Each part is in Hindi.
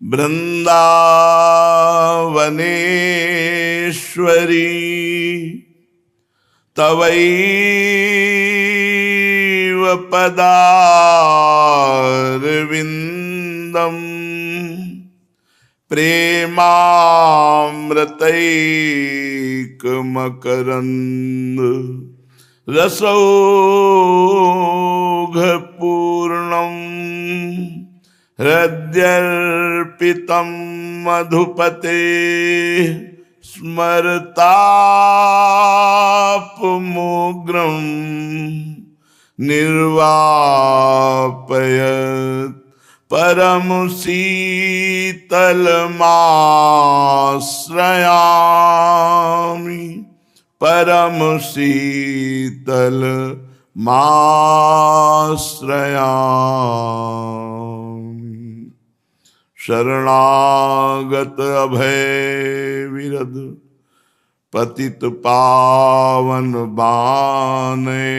वृंदावनेश्वरी तवैव पदारविंदम प्रेमामृतैकमकरंद रसौघपूर्णं हृद्यर्पितं मधुपते स्मरतापमोग्रं निर्वापयत् परम शीतलमाश्रयामि परम शीतलमाश्रयामि। शरणागत अभय विरद पतित पावन बाने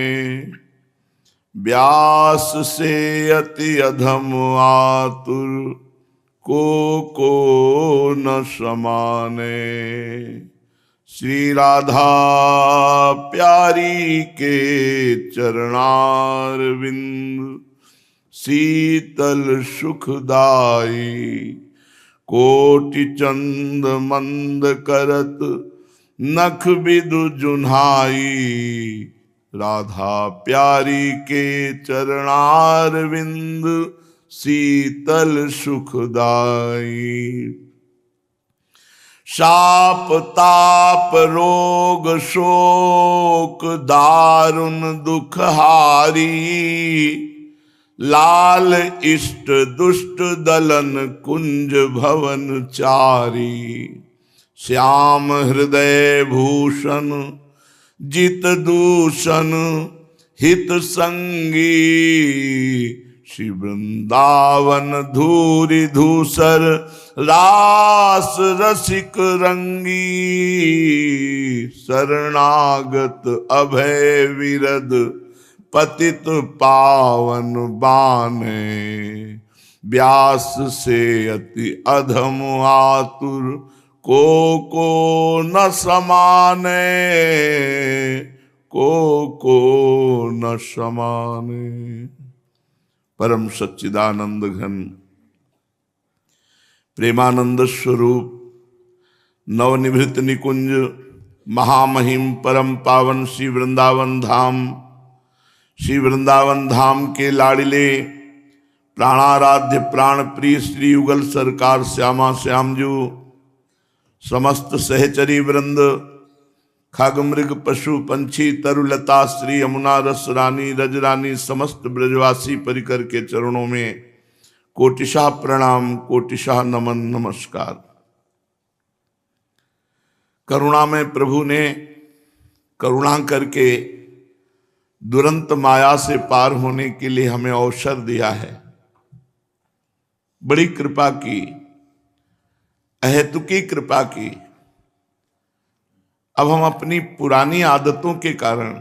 व्यास से अति अधम आतुर को न समाने। श्री राधा प्यारी के चरणारविंद शीतल सुखदाई कोटि चंद मंद करत नख बिदु जुन्हाई। राधा प्यारी के चरणारविंद शीतल सुखदाई। शाप ताप रोग शोक दारुण दुख हारी लाल इष्ट दुष्ट दलन कुंज भवन चारी। श्याम हृदय भूषण जित दूषण हित संगी श्री वृंदावन धूरि धूसर रास रसिक रंगी। शरणागत अभय विरद पतित पावन बाने व्यास से अति अधम आतुर को न समाने को न समाने। परम सच्चिदानंद घन प्रेमानंद स्वरूप नवनिभृत निकुंज महामहिम परम पावन श्री वृंदावन धाम, श्री वृंदावन धाम के लाडिले प्राणाराध्य प्राण प्रिय श्री युगल सरकार श्यामा श्यामजू, समस्त सहचरी वृंद, खग मृग पशु पंछी तरुलता श्री यमुना रस रानी रजरानी समस्त ब्रजवासी परिकर के चरणों में कोटिशाह प्रणाम कोटिशाह नमन नमस्कार। करुणा में प्रभु ने करुणा करके दुरंत माया से पार होने के लिए हमें अवसर दिया है। बड़ी कृपा की, अहेतुकी कृपा की। अब हम अपनी पुरानी आदतों के कारण,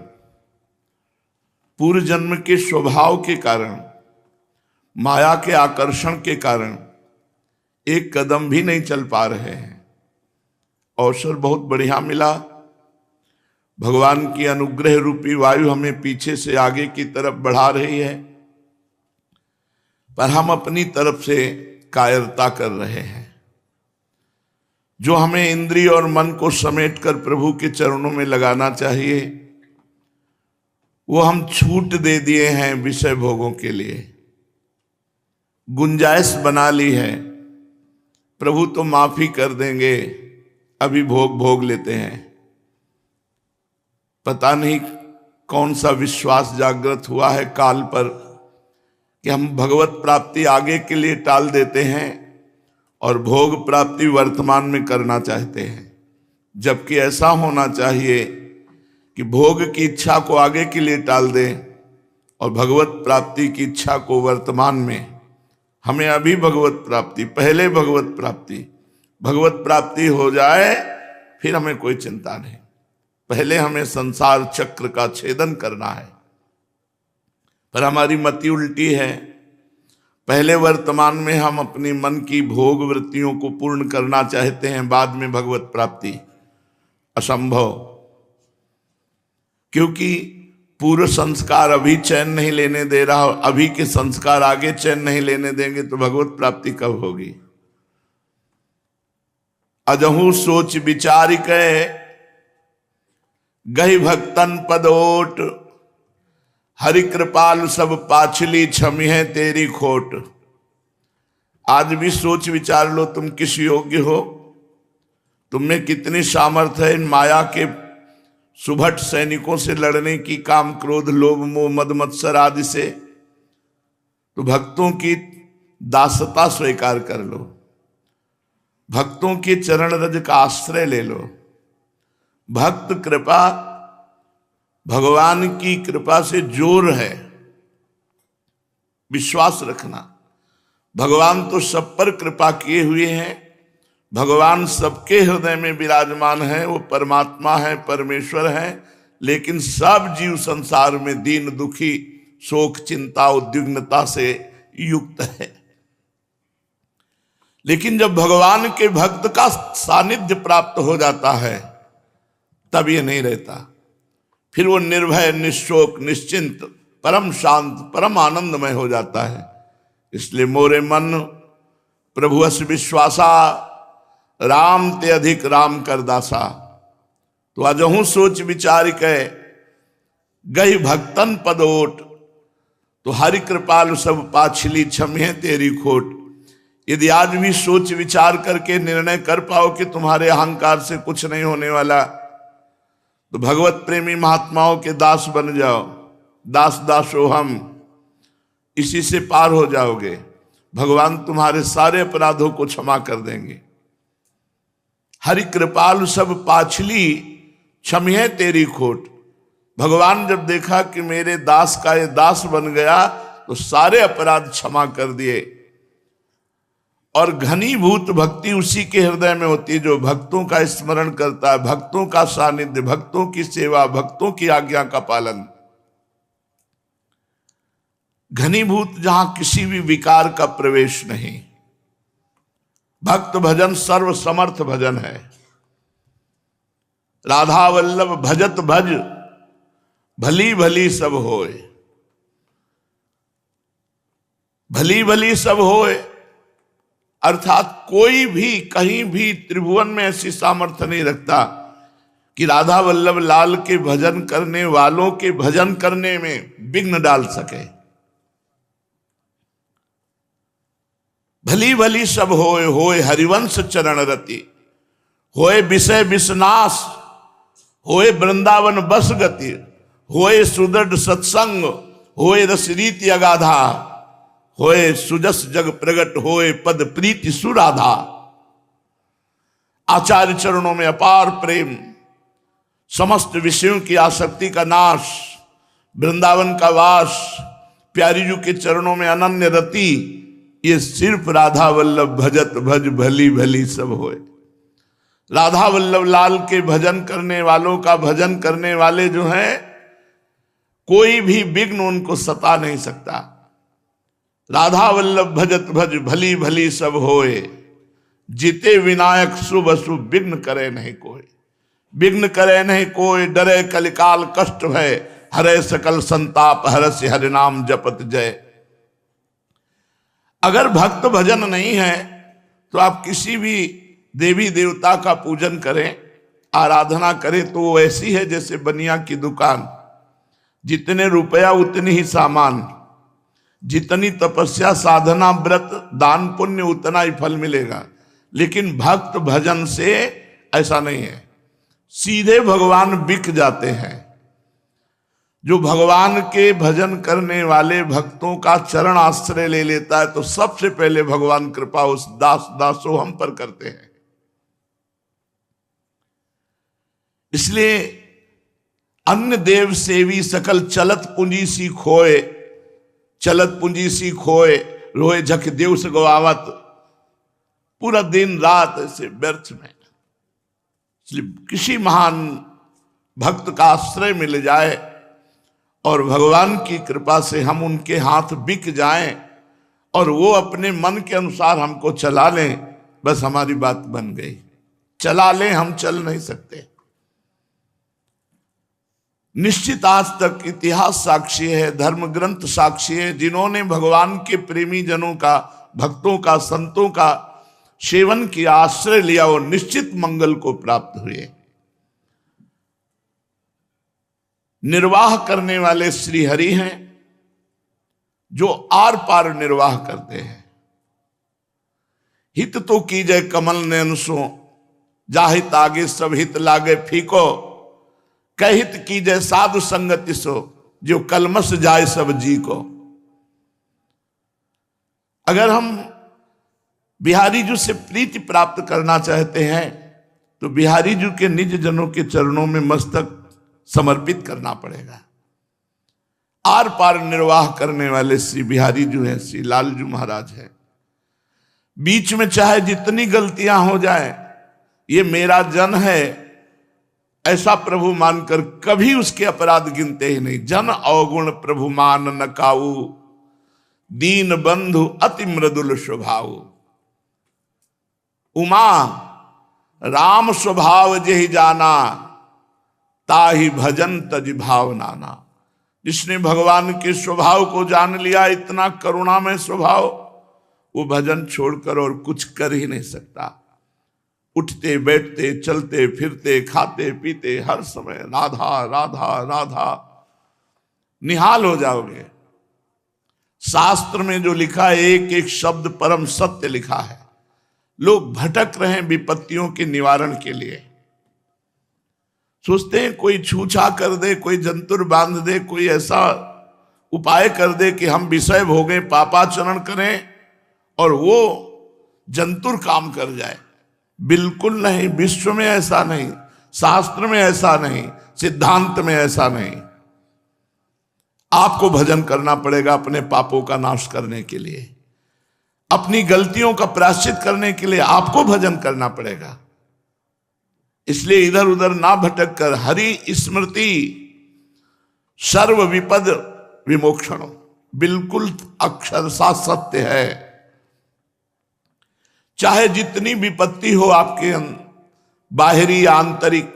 पूर्व जन्म के स्वभाव के कारण, माया के आकर्षण के कारण एक कदम भी नहीं चल पा रहे हैं। अवसर बहुत बढ़िया मिला। भगवान की अनुग्रह रूपी वायु हमें पीछे से आगे की तरफ बढ़ा रही है, पर हम अपनी तरफ से कायरता कर रहे हैं। जो हमें इंद्रिय और मन को समेटकर प्रभु के चरणों में लगाना चाहिए, वो हम छूट दे दिए हैं विषय भोगों के लिए। गुंजाइश बना ली है, प्रभु तो माफी कर देंगे, अभी भोग लेते हैं। पता नहीं कौन सा विश्वास जागृत हुआ है काल पर कि हम भगवत प्राप्ति आगे के लिए टाल देते हैं और भोग प्राप्ति वर्तमान में करना चाहते हैं। जबकि ऐसा होना चाहिए कि भोग की इच्छा को आगे के लिए टाल दें और भगवत प्राप्ति की इच्छा को वर्तमान में। हमें अभी भगवत प्राप्ति, पहले भगवत प्राप्ति हो जाए, फिर हमें कोई चिंता नहीं। पहले हमें संसार चक्र का छेदन करना है। पर हमारी मति उल्टी है। पहले वर्तमान में हम अपनी मन की भोग वृत्तियों को पूर्ण करना चाहते हैं, बाद में भगवत प्राप्ति असंभव, क्योंकि पूर्व संस्कार अभी चैन नहीं लेने दे रहा और अभी के संस्कार आगे चैन नहीं लेने देंगे तो भगवत प्राप्ति कब होगी। अजहू सोच विचार के गही भक्तन पदोट, हरि कृपाल सब पाछली छमी है तेरी खोट। आज भी सोच विचार लो, तुम किस योग्य हो, तुम में कितनी सामर्थ्य है इन माया के सुभट सैनिकों से लड़ने की, काम क्रोध लोभ मोह मद मत्सर आदि से। तो भक्तों की दासता स्वीकार कर लो, भक्तों के चरण रज का आश्रय ले लो। भक्त कृपा भगवान की कृपा से जोर है, विश्वास रखना। भगवान तो सब पर कृपा किए हुए हैं, भगवान सबके हृदय में विराजमान है, वो परमात्मा है, परमेश्वर है, लेकिन सब जीव संसार में दीन दुखी शोक चिंता उद्विग्नता से युक्त है। लेकिन जब भगवान के भक्त का सानिध्य प्राप्त हो जाता है तब ये नहीं रहता, फिर वो निर्भय निशोक निश्चिंत परम शांत परम आनंदमय हो जाता है। इसलिए मोरे मन प्रभु अस विश्वासा, राम ते अधिक राम कर दासा। तो अजहू सोच विचार के गई भक्तन पदोट, तो हरि कृपाल सब पाछली छमे तेरी खोट। यदि आज भी सोच विचार करके निर्णय कर पाओ कि तुम्हारे अहंकार से कुछ नहीं होने वाला, तो भगवत प्रेमी महात्माओं के दास बन जाओ। दास दासो हम, इसी से पार हो जाओगे। भगवान तुम्हारे सारे अपराधों को क्षमा कर देंगे। हरि कृपाल सब पाछली क्षमिए तेरी खोट। भगवान जब देखा कि मेरे दास का ये दास बन गया तो सारे अपराध क्षमा कर दिए। और घनीभूत भक्ति उसी के हृदय में होती है जो भक्तों का स्मरण करता है, भक्तों का सानिध्य, भक्तों की सेवा, भक्तों की आज्ञा का पालन। घनीभूत जहां किसी भी विकार का प्रवेश नहीं। भक्त भजन सर्व समर्थ भजन है। राधा वल्लभ भजत भज, भली भली सब होए। भली भली सब होए अर्थात कोई भी कहीं भी त्रिभुवन में ऐसी सामर्थ्य नहीं रखता कि राधा वल्लभ लाल के भजन करने वालों के भजन करने में विघ्न डाल सके। भली भली सब होए, होए हरिवंश चरण रति, होए विषय विषनाश, होए वृंदावन बस गति, होए सुदृढ़ सत्संग, होए रस रीति अगाधा, होए सुजस जग प्रगट, होए पद प्रीति सुराधा। आचार्य चरणों में अपार प्रेम, समस्त विषयों की आसक्ति का नाश, वृंदावन का वास, प्यारी जी के चरणों में अनन्य रति, ये सिर्फ राधा वल्लभ भजत भज भली भली सब होए। राधा वल्लभ लाल के भजन करने वालों का भजन करने वाले जो हैं, कोई भी विघ्न उनको सता नहीं सकता। राधा वल्लभ भजत भज भली भली सब होए, जीते विनायक शुभ अशुभ विघ्न करे नहीं कोई। विघ्न करे नहीं कोई, डरे कलिकाल कष्ट भय, हरे सकल संताप हरस्य हरि नाम जपत जय। अगर भक्त भजन नहीं है तो आप किसी भी देवी देवता का पूजन करें, आराधना करें, तो वो ऐसी है जैसे बनिया की दुकान। जितने रुपया उतनी ही सामान, जितनी तपस्या साधना व्रत दान पुण्य उतना ही फल मिलेगा। लेकिन भक्त भजन से ऐसा नहीं है, सीधे भगवान बिक जाते हैं। जो भगवान के भजन करने वाले भक्तों का चरण आश्रय ले लेता है तो सबसे पहले भगवान कृपा उस दास दासो हम पर करते हैं। इसलिए अन्य देव सेवी सकल चलत पूंजी सी खोए, चलत पूंजी सी खोए, रोए झक देव से गवावत। पूरा दिन रात ऐसे व्यर्थ में। इसलिए किसी महान भक्त का आश्रय मिल जाए और भगवान की कृपा से हम उनके हाथ बिक जाएं और वो अपने मन के अनुसार हमको चला लें, बस हमारी बात बन गई। चला लें, हम चल नहीं सकते। निश्चित आज तक इतिहास साक्षी है, धर्म ग्रंथ साक्षी है, जिन्होंने भगवान के प्रेमी जनों का, भक्तों का, संतों का सेवन किया, आश्रय लिया, वो निश्चित मंगल को प्राप्त हुए। निर्वाह करने वाले श्री हरि हैं, जो आर पार निर्वाह करते हैं। हित तो कीजय कमल नयन सो, जाहित आगे सब हित लागे फीको, कहित कीजय साधु संगति सो, जो कलमस जाए सब जी को। अगर हम बिहारी जी से प्रीति प्राप्त करना चाहते हैं तो बिहारी जी के निज जनों के चरणों में मस्तक समर्पित करना पड़ेगा। आर पार निर्वाह करने वाले श्री बिहारी जी हैं, श्री लालजू महाराज हैं। बीच में चाहे जितनी गलतियां हो जाए, ये मेरा जन है ऐसा प्रभु मानकर कभी उसके अपराध गिनते ही नहीं। जन अवगुण प्रभु मान न काऊ, दीन बंधु अति मृदुल स्वभाव। उमा राम स्वभाव जेहि जाना, ताहि भजन तज भाव नाना। जिसने भगवान के स्वभाव को जान लिया, इतना करुणामय स्वभाव, वो भजन छोड़कर और कुछ कर ही नहीं सकता। उठते बैठते चलते फिरते खाते पीते हर समय राधा राधा राधा, निहाल हो जाओगे। शास्त्र में जो लिखा है, एक एक शब्द परम सत्य लिखा है। लोग भटक रहे हैं विपत्तियों के निवारण के लिए। सोचते हैं कोई छूछा कर दे, कोई जंतुर बांध दे, कोई ऐसा उपाय कर दे कि हम विषय भोगें, पापाचरण करें और वो जंतुर काम कर जाए। बिल्कुल नहीं, विश्व में ऐसा नहीं, शास्त्र में ऐसा नहीं, सिद्धांत में ऐसा नहीं। आपको भजन करना पड़ेगा अपने पापों का नाश करने के लिए, अपनी गलतियों का प्रायश्चित करने के लिए आपको भजन करना पड़ेगा। इसलिए इधर उधर ना भटक कर हरि स्मृति सर्व विपद विमोक्षण, बिल्कुल अक्षरशः सत्य है। चाहे जितनी विपत्ति हो आपके बाहरी या आंतरिक,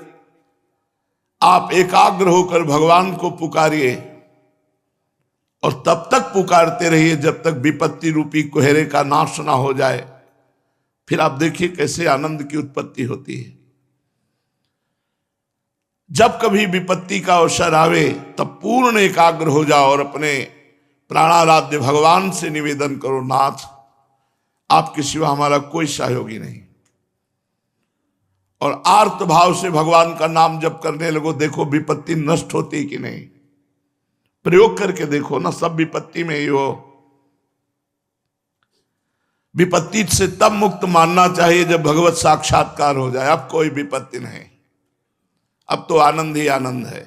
आप एकाग्र होकर भगवान को पुकारिए और तब तक पुकारते रहिए जब तक विपत्ति रूपी कुहरे का नाश ना हो जाए। फिर आप देखिए कैसे आनंद की उत्पत्ति होती है। जब कभी विपत्ति का अवसर आवे तब पूर्ण एकाग्र हो जाओ और अपने प्राणाराध्य भगवान से निवेदन करो, नाथ आपके सिवा हमारा कोई सहयोगी नहीं। और आर्त भाव से भगवान का नाम जप करने लगो, देखो विपत्ति नष्ट होती कि नहीं। प्रयोग करके देखो ना, सब विपत्ति में ही हो। विपत्ति से तब मुक्त मानना चाहिए जब भगवत साक्षात्कार हो जाए। अब कोई विपत्ति नहीं, अब तो आनंद ही आनंद है।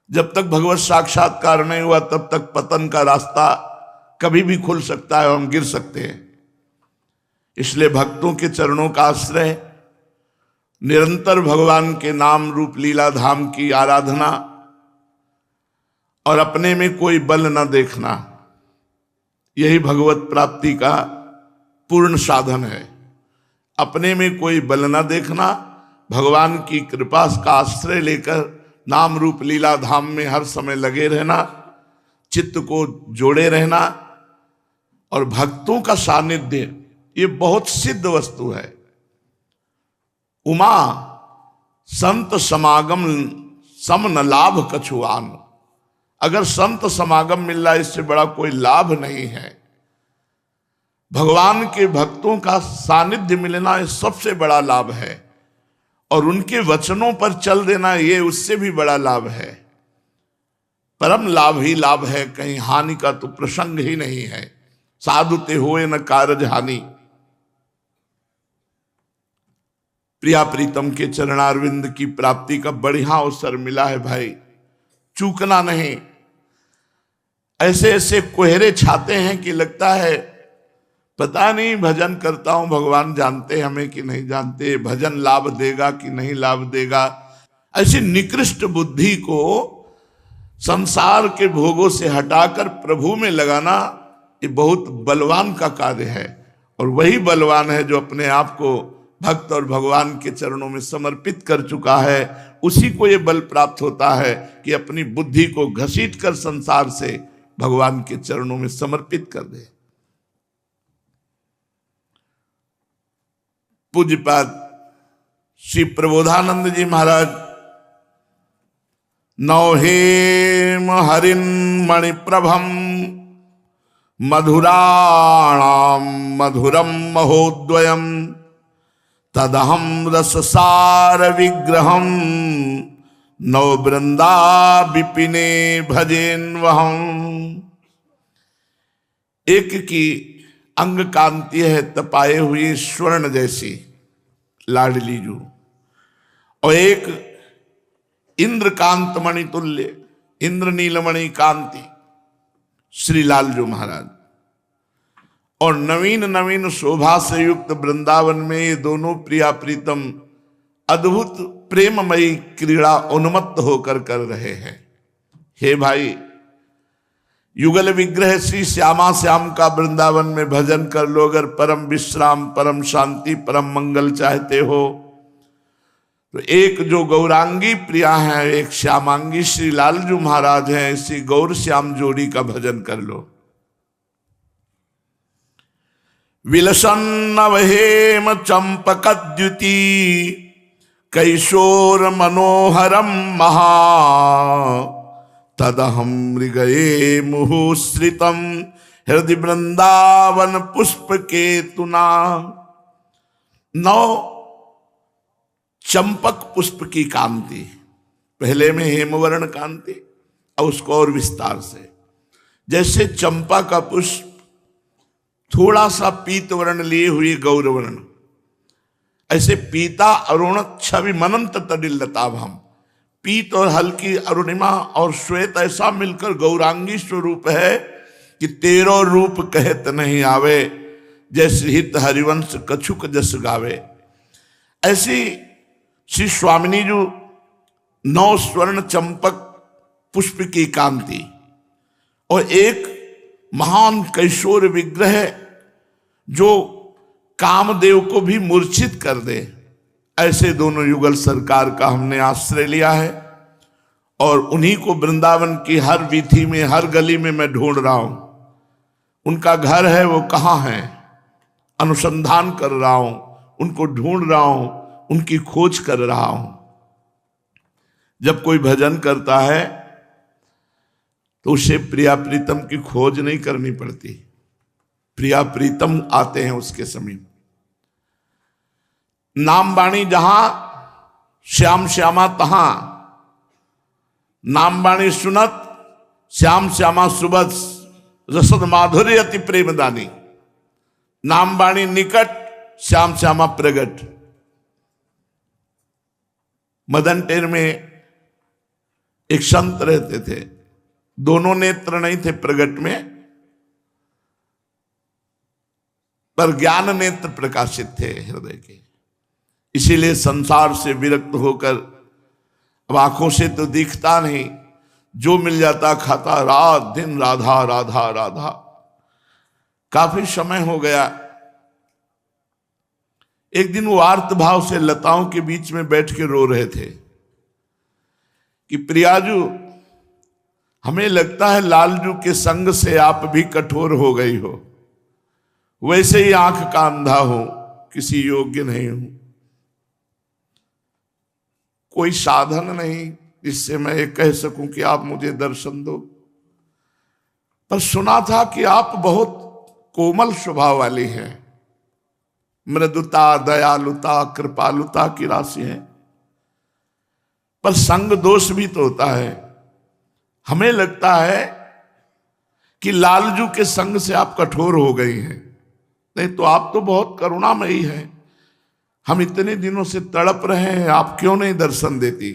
जब तक भगवत साक्षात्कार नहीं हुआ तब तक पतन का रास्ता कभी भी खुल सकता है और हम गिर सकते हैं। इसलिए भक्तों के चरणों का आश्रय, निरंतर भगवान के नाम रूप लीला धाम की आराधना और अपने में कोई बल न देखना, यही भगवत प्राप्ति का पूर्ण साधन है। अपने में कोई बल न देखना, भगवान की कृपा का आश्रय लेकर नाम रूप लीला धाम में हर समय लगे रहना, चित्त को जोड़े रहना। और भक्तों का सानिध्य ये बहुत सिद्ध वस्तु है। उमा संत समागम सम न लाभ कछुआन। अगर संत समागम मिल रहा है, इससे बड़ा कोई लाभ नहीं है। भगवान के भक्तों का सानिध्य मिलना ये सबसे बड़ा लाभ है, और उनके वचनों पर चल देना ये उससे भी बड़ा लाभ है। परम लाभ ही लाभ है, कहीं हानि का तो प्रसंग ही नहीं है। साधु ते होए न कारज हानि। प्रिया प्रीतम के चरणारविंद की प्राप्ति का बढ़िया अवसर मिला है भाई, चूकना नहीं। ऐसे ऐसे कोहरे छाते हैं कि लगता है पता नहीं भजन करता हूं, भगवान जानते हमें कि नहीं जानते, भजन लाभ देगा कि नहीं लाभ देगा। ऐसी निकृष्ट बुद्धि को संसार के भोगों से हटाकर प्रभु में लगाना ये बहुत बलवान का कार्य है, और वही बलवान है जो अपने आप को भक्त और भगवान के चरणों में समर्पित कर चुका है। उसी को ये बल प्राप्त होता है कि अपनी बुद्धि को घसीट कर संसार से भगवान के चरणों में समर्पित कर दे। पूज्यपाद श्री प्रबोधानंद जी महाराज नौहेम हरिन मणिप्रभम मधुराणाम मधुरम महोद्वयम तदहम रससार विग्रहम नौ वृंदा विपिने भजेन वहम। एक की अंग कांति है तपाए हुई स्वर्ण जैसी लाडली जू, और एक इंद्रकांत मणि तुल्य इंद्र नीलमणि कांति श्री लालजू महाराज, और नवीन नवीन शोभा से युक्त वृंदावन में ये दोनों प्रिया प्रीतम अद्भुत प्रेममयी क्रीड़ा उन्मत्त होकर कर रहे हैं। हे भाई, युगल विग्रह श्री श्यामा श्याम का वृंदावन में भजन कर लो। अगर परम विश्राम, परम शांति, परम मंगल चाहते हो तो एक जो गौरांगी प्रिया है, एक श्यामांगी श्री लालजू महाराज हैं, इसी गौर श्याम जोड़ी का भजन कर लो। विलसन नवहेम चंपकद्युति कैशोर मनोहरम महा तदहम मृगये मुहुश्रितम हृदय वृंदावन पुष्प केतुना। नौ चंपक पुष्प की कांति, पहले में हेमवर्ण कांति और उसको और विस्तार से, जैसे चंपा का पुष्प थोड़ा सा पीत वर्ण लिए हुए गौरवर्ण, ऐसे पीता अरुण छवि मनंत तडिलताभम, पीत और हल्की अरुणिमा और श्वेत ऐसा मिलकर गौरांगी स्वरूप है कि तेरो रूप कहत नहीं आवे, जैसे हित हरिवंश कछुक जस गावे। ऐसी श्री स्वामिनी जो नौ स्वर्ण चंपक पुष्प की कांति और एक महान कैशोर विग्रह जो कामदेव को भी मूर्छित कर दे, ऐसे दोनों युगल सरकार का हमने आश्रय लिया है। और उन्हीं को वृंदावन की हर वीथी में, हर गली में मैं ढूंढ रहा हूं। उनका घर है, वो कहाँ है, अनुसंधान कर रहा हूं, उनको ढूंढ रहा हूं, उनकी खोज कर रहा हूं। जब कोई भजन करता है तो उसे प्रिया प्रीतम की खोज नहीं करनी पड़ती, प्रिया प्रीतम आते हैं उसके समीप। नाम बाणी जहां श्याम श्यामा तहां, नाम बाणी सुनत श्याम श्यामा सुबह रसद माधुर्य अति प्रेमदानी। नाम बाणी निकट श्याम श्यामा प्रगट। मदन टेर में एक संत रहते थे, दोनों नेत्र नहीं थे प्रगट में, पर ज्ञान नेत्र प्रकाशित थे हृदय के। इसीलिए संसार से विरक्त होकर, अब आंखों से तो दिखता नहीं, जो मिल जाता खाता, रात दिन राधा राधा राधा। काफी समय हो गया। एक दिन वो आर्त भाव से लताओं के बीच में बैठ के रो रहे थे कि प्रियाजू, हमें लगता है लालजू के संग से आप भी कठोर हो गई हो, वैसे ही आंख का अंधा हो, किसी योग्य नहीं हूं, कोई साधन नहीं जिससे मैं ये कह सकूं कि आप मुझे दर्शन दो। पर सुना था कि आप बहुत कोमल स्वभाव वाली हैं, मृदुता, दयालुता, कृपालुता की राशि है, पर संग दोष भी तो होता है। हमें लगता है कि लालजू के संग से आप कठोर हो गई हैं, नहीं तो आप तो बहुत करुणामयी हैं। हम इतने दिनों से तड़प रहे हैं, आप क्यों नहीं दर्शन देती।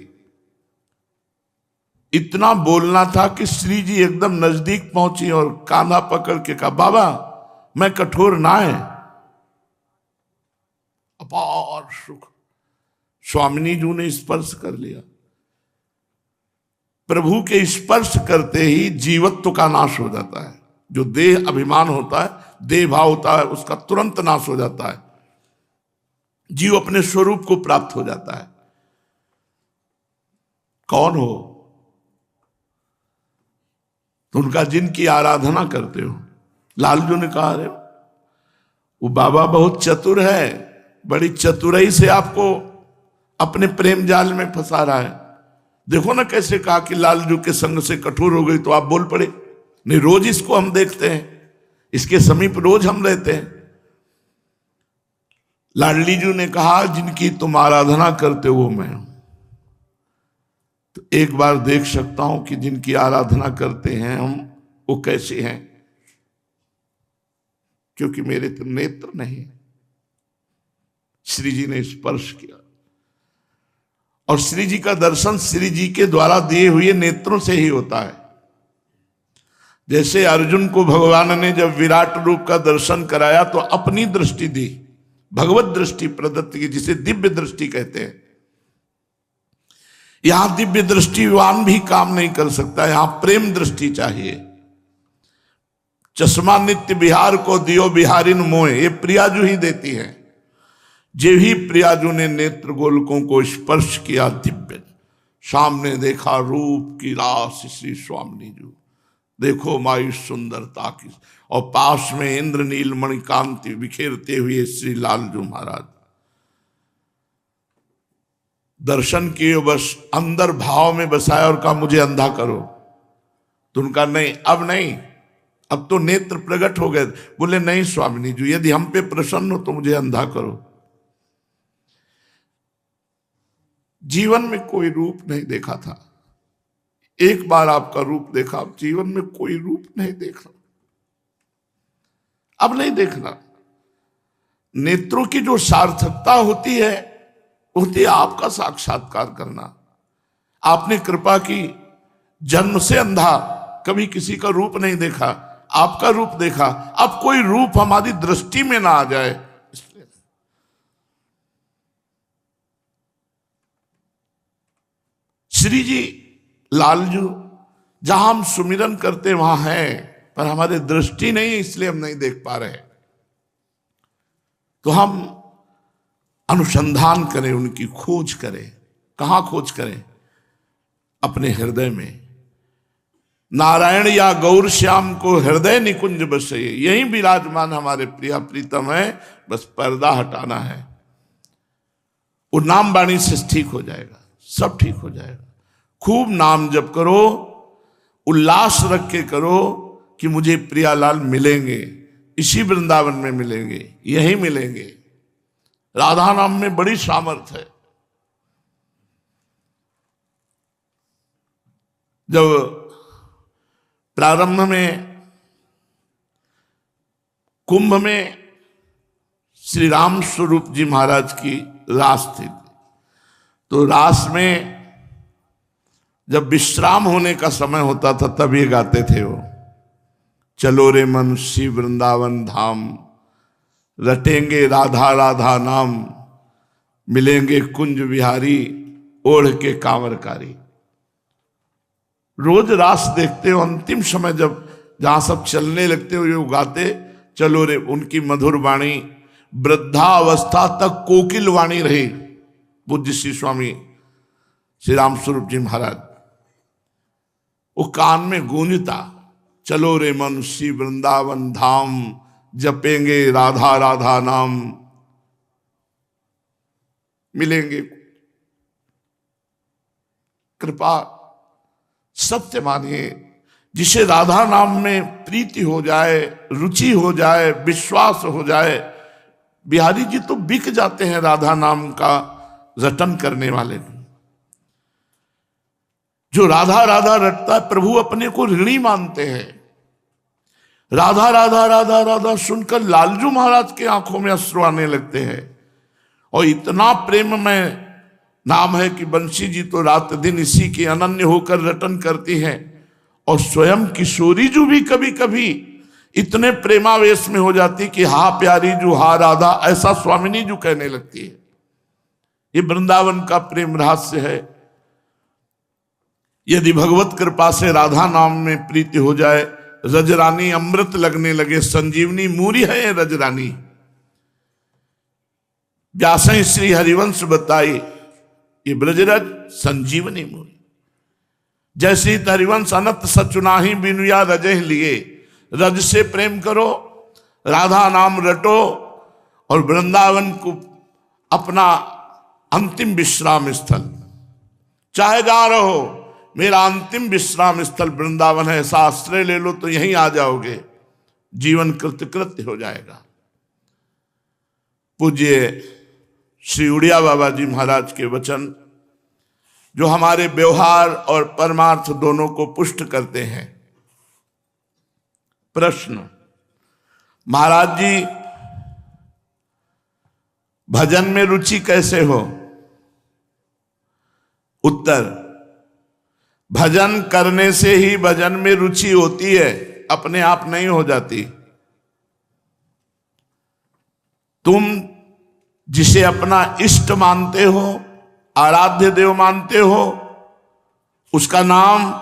इतना बोलना था कि श्री जी एकदम नजदीक पहुंची और कांधा पकड़ के कहा, बाबा मैं कठोर ना है। अपार सुख स्वामिनी जी ने स्पर्श कर लिया। प्रभु के स्पर्श करते ही जीवत्व का नाश हो जाता है, जो देह अभिमान होता है, देह भाव होता है, उसका तुरंत नाश हो जाता है, जीव अपने स्वरूप को प्राप्त हो जाता है। कौन हो? तो उनका जिनकी आराधना करते हो। लालजू ने कहा, अरे वो बाबा बहुत चतुर है, बड़ी चतुराई से आपको अपने प्रेम जाल में फंसा रहा है। देखो ना कैसे कहा कि लालजू के संग से कठोर हो गई तो आप बोल पड़े। नहीं, रोज इसको हम देखते हैं, इसके समीप रोज हम रहते हैं। लाडली जी ने कहा, जिनकी तुम आराधना करते हो वो मैं हूं। तो एक बार देख सकता हूं कि जिनकी आराधना करते हैं हम, वो कैसे हैं, क्योंकि मेरे तो नेत्र नहीं। श्री जी ने स्पर्श किया, और श्री जी का दर्शन श्री जी के द्वारा दिए हुए नेत्रों से ही होता है। जैसे अर्जुन को भगवान ने जब विराट रूप का दर्शन कराया तो अपनी दृष्टि दी, भगवत दृष्टि प्रदत्त की, जिसे दिव्य दृष्टि कहते हैं। यहां दिव्य दृष्टिवान भी काम नहीं कर सकता, यहां प्रेम दृष्टि चाहिए। चश्मा नित्य बिहार को दियो बिहारिन मोए, ये प्रियाजू ही देती है। जे ही प्रियाजू ने नेत्र गोलकों को स्पर्श किया दिव्य, सामने देखा रूप की रास श्री स्वामी जू, देखो माई सुंदरता की, और पास में इंद्र नील मणि कांति बिखेरते हुए श्री लालजू महाराज। दर्शन किए, बस अंदर भाव में बसाया और कहा मुझे अंधा करो। तो उनका नहीं, अब नहीं, अब तो नेत्र प्रकट हो गए। बोले नहीं स्वामिनी जी, यदि हम पे प्रसन्न हो तो मुझे अंधा करो। जीवन में कोई रूप नहीं देखा था, एक बार आपका रूप देखा, अब जीवन में कोई रूप नहीं देखना, अब नहीं देखना। नेत्रों की जो सार्थकता होती है आपका साक्षात्कार करना। आपने कृपा की, जन्म से अंधा, कभी किसी का रूप नहीं देखा, आपका रूप देखा। अब कोई रूप हमारी दृष्टि में ना आ जाए, इसलिए श्री जी लालजू जहां हम सुमिरन करते वहां है, पर हमारी दृष्टि नहीं, इसलिए हम नहीं देख पा रहे। तो हम अनुसंधान करें, उनकी खोज करें। कहां खोज करें? अपने हृदय में। नारायण या गौर श्याम को हृदय निकुंज बसे, यही विराजमान हमारे प्रिया प्रीतम है, बस पर्दा हटाना है। वो नाम वाणी से ठीक हो जाएगा, सब ठीक हो जाएगा। खूब नाम जप करो, उल्लास रख के करो कि मुझे प्रियालाल मिलेंगे, इसी वृंदावन में मिलेंगे, यही मिलेंगे। राधा नाम में बड़ी सामर्थ्य है। जब प्रारंभ में कुंभ में श्री राम स्वरूप जी महाराज की रास थी, तो रास में जब विश्राम होने का समय होता था तब ये गाते थे वो, चलो रे मन श्री वृंदावन धाम, रटेंगे राधा राधा नाम, मिलेंगे कुंज बिहारी ओढ़ के कांवरकारी। रोज रास देखते हो, अंतिम समय जब जहां सब चलने लगते हो ये गाते, चलो रे। उनकी मधुर वाणी वृद्धावस्था तक कोकिल वाणी रही, पूज्य श्री स्वामी श्री राम स्वरूप जी महाराज। वो कान में गूंजता, चलो रे मन श्री वृंदावन धाम, जपेंगे राधा राधा नाम, मिलेंगे। कृपा सत्य मानिए, जिसे राधा नाम में प्रीति हो जाए, रुचि हो जाए, विश्वास हो जाए, बिहारी जी तो बिक जाते हैं राधा नाम का रटन करने वाले। जो राधा राधा रटता है, प्रभु अपने को ऋणी मानते हैं। राधा राधा राधा राधा सुनकर लालजू महाराज के आंखों में अश्रु आने लगते हैं, और इतना प्रेम में नाम है कि बंसी जी तो रात दिन इसी के अनन्य होकर रटन करती हैं। और स्वयं किशोरी जू भी कभी कभी इतने प्रेमावेश में हो जाती कि हा प्यारी जू हा राधा, ऐसा स्वामिनी जू कहने लगती है। ये वृंदावन का प्रेम रहस्य है। यदि भगवत कृपा से राधा नाम में प्रीति हो जाए रजरानी अमृत लगने लगे, संजीवनी मूरी है ये रजरानी। व्यासई श्री हरिवंश बताई ये ब्रजरज संजीवनी मूरी। जैसी हरिवंश अनंत सचुनाही बिनुया रजह लिए, रज से प्रेम करो, राधा नाम रटो और वृंदावन को अपना अंतिम विश्राम स्थल, चाहे जा रहो मेरा अंतिम विश्राम स्थल वृंदावन है, ऐसा आश्रय ले लो तो यहीं आ जाओगे, जीवन कृतकृत्य हो जाएगा। पूज्य श्री उड़िया बाबा जी महाराज के वचन जो हमारे व्यवहार और परमार्थ दोनों को पुष्ट करते हैं। प्रश्न, महाराज जी भजन में रुचि कैसे हो? उत्तर, भजन करने से ही भजन में रुचि होती है, अपने आप नहीं हो जाती। तुम जिसे अपना इष्ट मानते हो, आराध्य देव मानते हो, उसका नाम,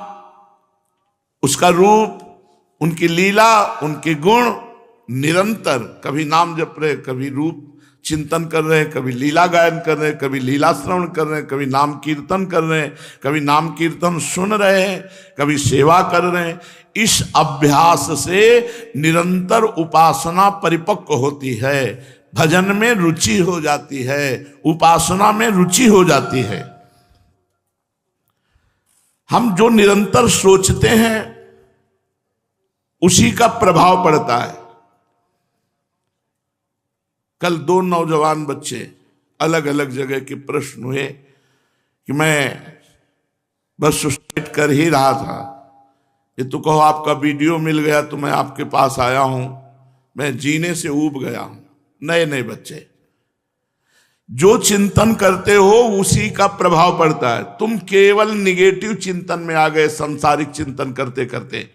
उसका रूप, उनकी लीला, उनके गुण निरंतर, कभी नाम जप रहे, कभी रूप चिंतन कर रहे हैं, कभी लीला गायन कर रहे हैं, कभी लीला श्रवण कर रहे हैं, कभी नाम कीर्तन कर रहे हैं, कभी नाम कीर्तन सुन रहे हैं, कभी सेवा कर रहे हैं। इस अभ्यास से निरंतर उपासना परिपक्व होती है, भजन में रुचि हो जाती है, उपासना में रुचि हो जाती है। हम जो निरंतर सोचते हैं उसी का प्रभाव पड़ता है। कल 2 नौजवान बच्चे अलग अलग जगह के प्रश्न हुए कि मैं बस सुसाइड कर ही रहा था, ये तो कहो आपका वीडियो मिल गया तो मैं आपके पास आया हूं, मैं जीने से ऊब गया हूं। नए नए बच्चे, जो चिंतन करते हो उसी का प्रभाव पड़ता है। तुम केवल निगेटिव चिंतन में आ गए, सांसारिक चिंतन करते करते।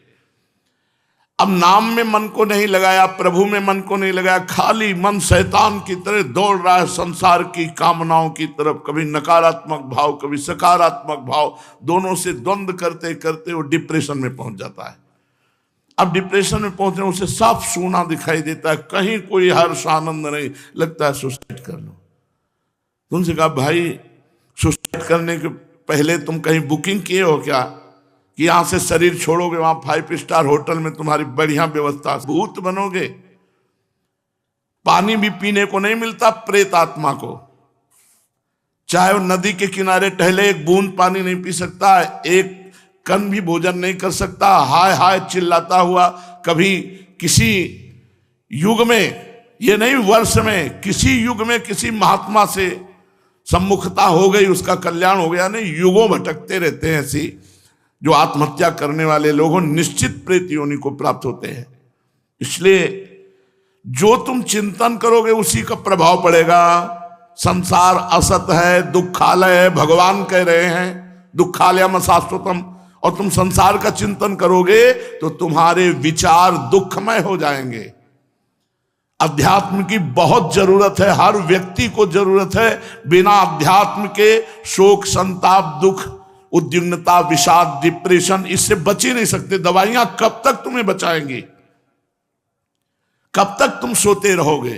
अब नाम में मन को नहीं लगाया, प्रभु में मन को नहीं लगाया, खाली मन शैतान की तरह दौड़ रहा है संसार की कामनाओं की तरफ, कभी नकारात्मक भाव कभी सकारात्मक भाव, दोनों से द्वंद्व करते करते वो डिप्रेशन में पहुंच जाता है। अब डिप्रेशन में पहुंचने उसे साफ सूना दिखाई देता है, कहीं कोई हर्ष आनंद नहीं, लगता है सुसाइड कर लो। तुमसे कहा भाई सुसाइड करने के पहले तुम कहीं बुकिंग किए हो क्या कि यहां से शरीर छोड़ोगे, वहां 5 स्टार होटल में तुम्हारी बढ़िया व्यवस्था, भूत बनोगे। पानी भी पीने को नहीं मिलता प्रेत आत्मा को, चाहे वो नदी के किनारे टहले, एक बूंद पानी नहीं पी सकता, एक कण भी भोजन नहीं कर सकता, हाय हाय चिल्लाता हुआ। कभी किसी युग में, ये नहीं वर्ष में, किसी युग में किसी महात्मा से सम्मुखता हो गई, उसका कल्याण हो गया। नहीं, युगों भटकते रहते हैं ऐसी जो आत्महत्या करने वाले लोगों, निश्चित प्रेत योनि को प्राप्त होते हैं। इसलिए जो तुम चिंतन करोगे उसी का प्रभाव पड़ेगा। संसार असत है, दुखालय है, भगवान कह रहे हैं दुखालयम शाश्वतम, और तुम संसार का चिंतन करोगे तो तुम्हारे विचार दुखमय हो जाएंगे। अध्यात्म की बहुत जरूरत है, हर व्यक्ति को जरूरत है। बिना अध्यात्म के शोक संताप दुख उद्विग्नता विषाद डिप्रेशन, इससे बच ही नहीं सकते। दवाइयां कब तक तुम्हें बचाएंगी? कब तक तुम सोते रहोगे?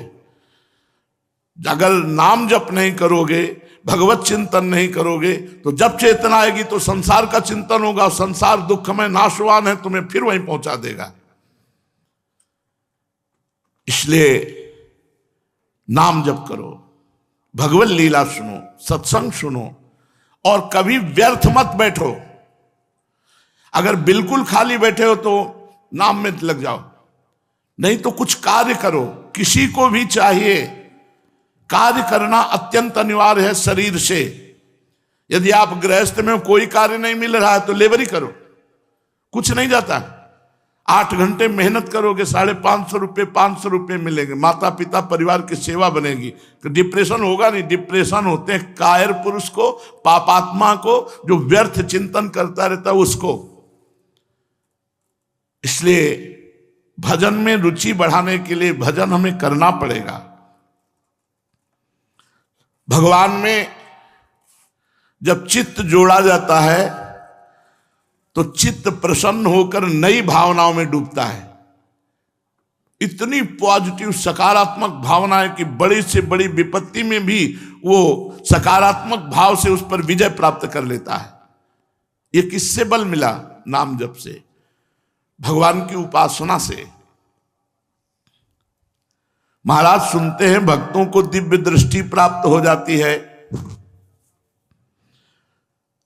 अगर नाम जप नहीं करोगे, भगवत चिंतन नहीं करोगे, तो जब चेतना आएगी तो संसार का चिंतन होगा। संसार दुखमय नाशवान है, तुम्हें फिर वहीं पहुंचा देगा। इसलिए नाम जप करो, भगवत लीला सुनो, सत्संग सुनो, और कभी व्यर्थ मत बैठो। अगर बिल्कुल खाली बैठे हो तो नाम में लग जाओ, नहीं तो कुछ कार्य करो। किसी को भी चाहिए, कार्य करना अत्यंत अनिवार्य है शरीर से। यदि आप गृहस्थ में कोई कार्य नहीं मिल रहा है तो लेबरी करो, कुछ नहीं जाता। 8 घंटे मेहनत करोगे, 550 रुपये 500 रुपये मिलेंगे, माता पिता परिवार की सेवा बनेगी, तो डिप्रेशन होगा नहीं। डिप्रेशन होते हैं कायर पुरुष को, पापात्मा को, जो व्यर्थ चिंतन करता रहता है उसको। इसलिए भजन में रुचि बढ़ाने के लिए भजन हमें करना पड़ेगा। भगवान में जब चित्त जोड़ा जाता है तो चित्त प्रसन्न होकर नई भावनाओं में डूबता है। इतनी पॉजिटिव सकारात्मक भावना है कि बड़ी से बड़ी विपत्ति में भी वो सकारात्मक भाव से उस पर विजय प्राप्त कर लेता है। ये किससे बल मिला? नाम जप से, भगवान की उपासना से। महाराज सुनते हैं भक्तों को दिव्य दृष्टि प्राप्त हो जाती है।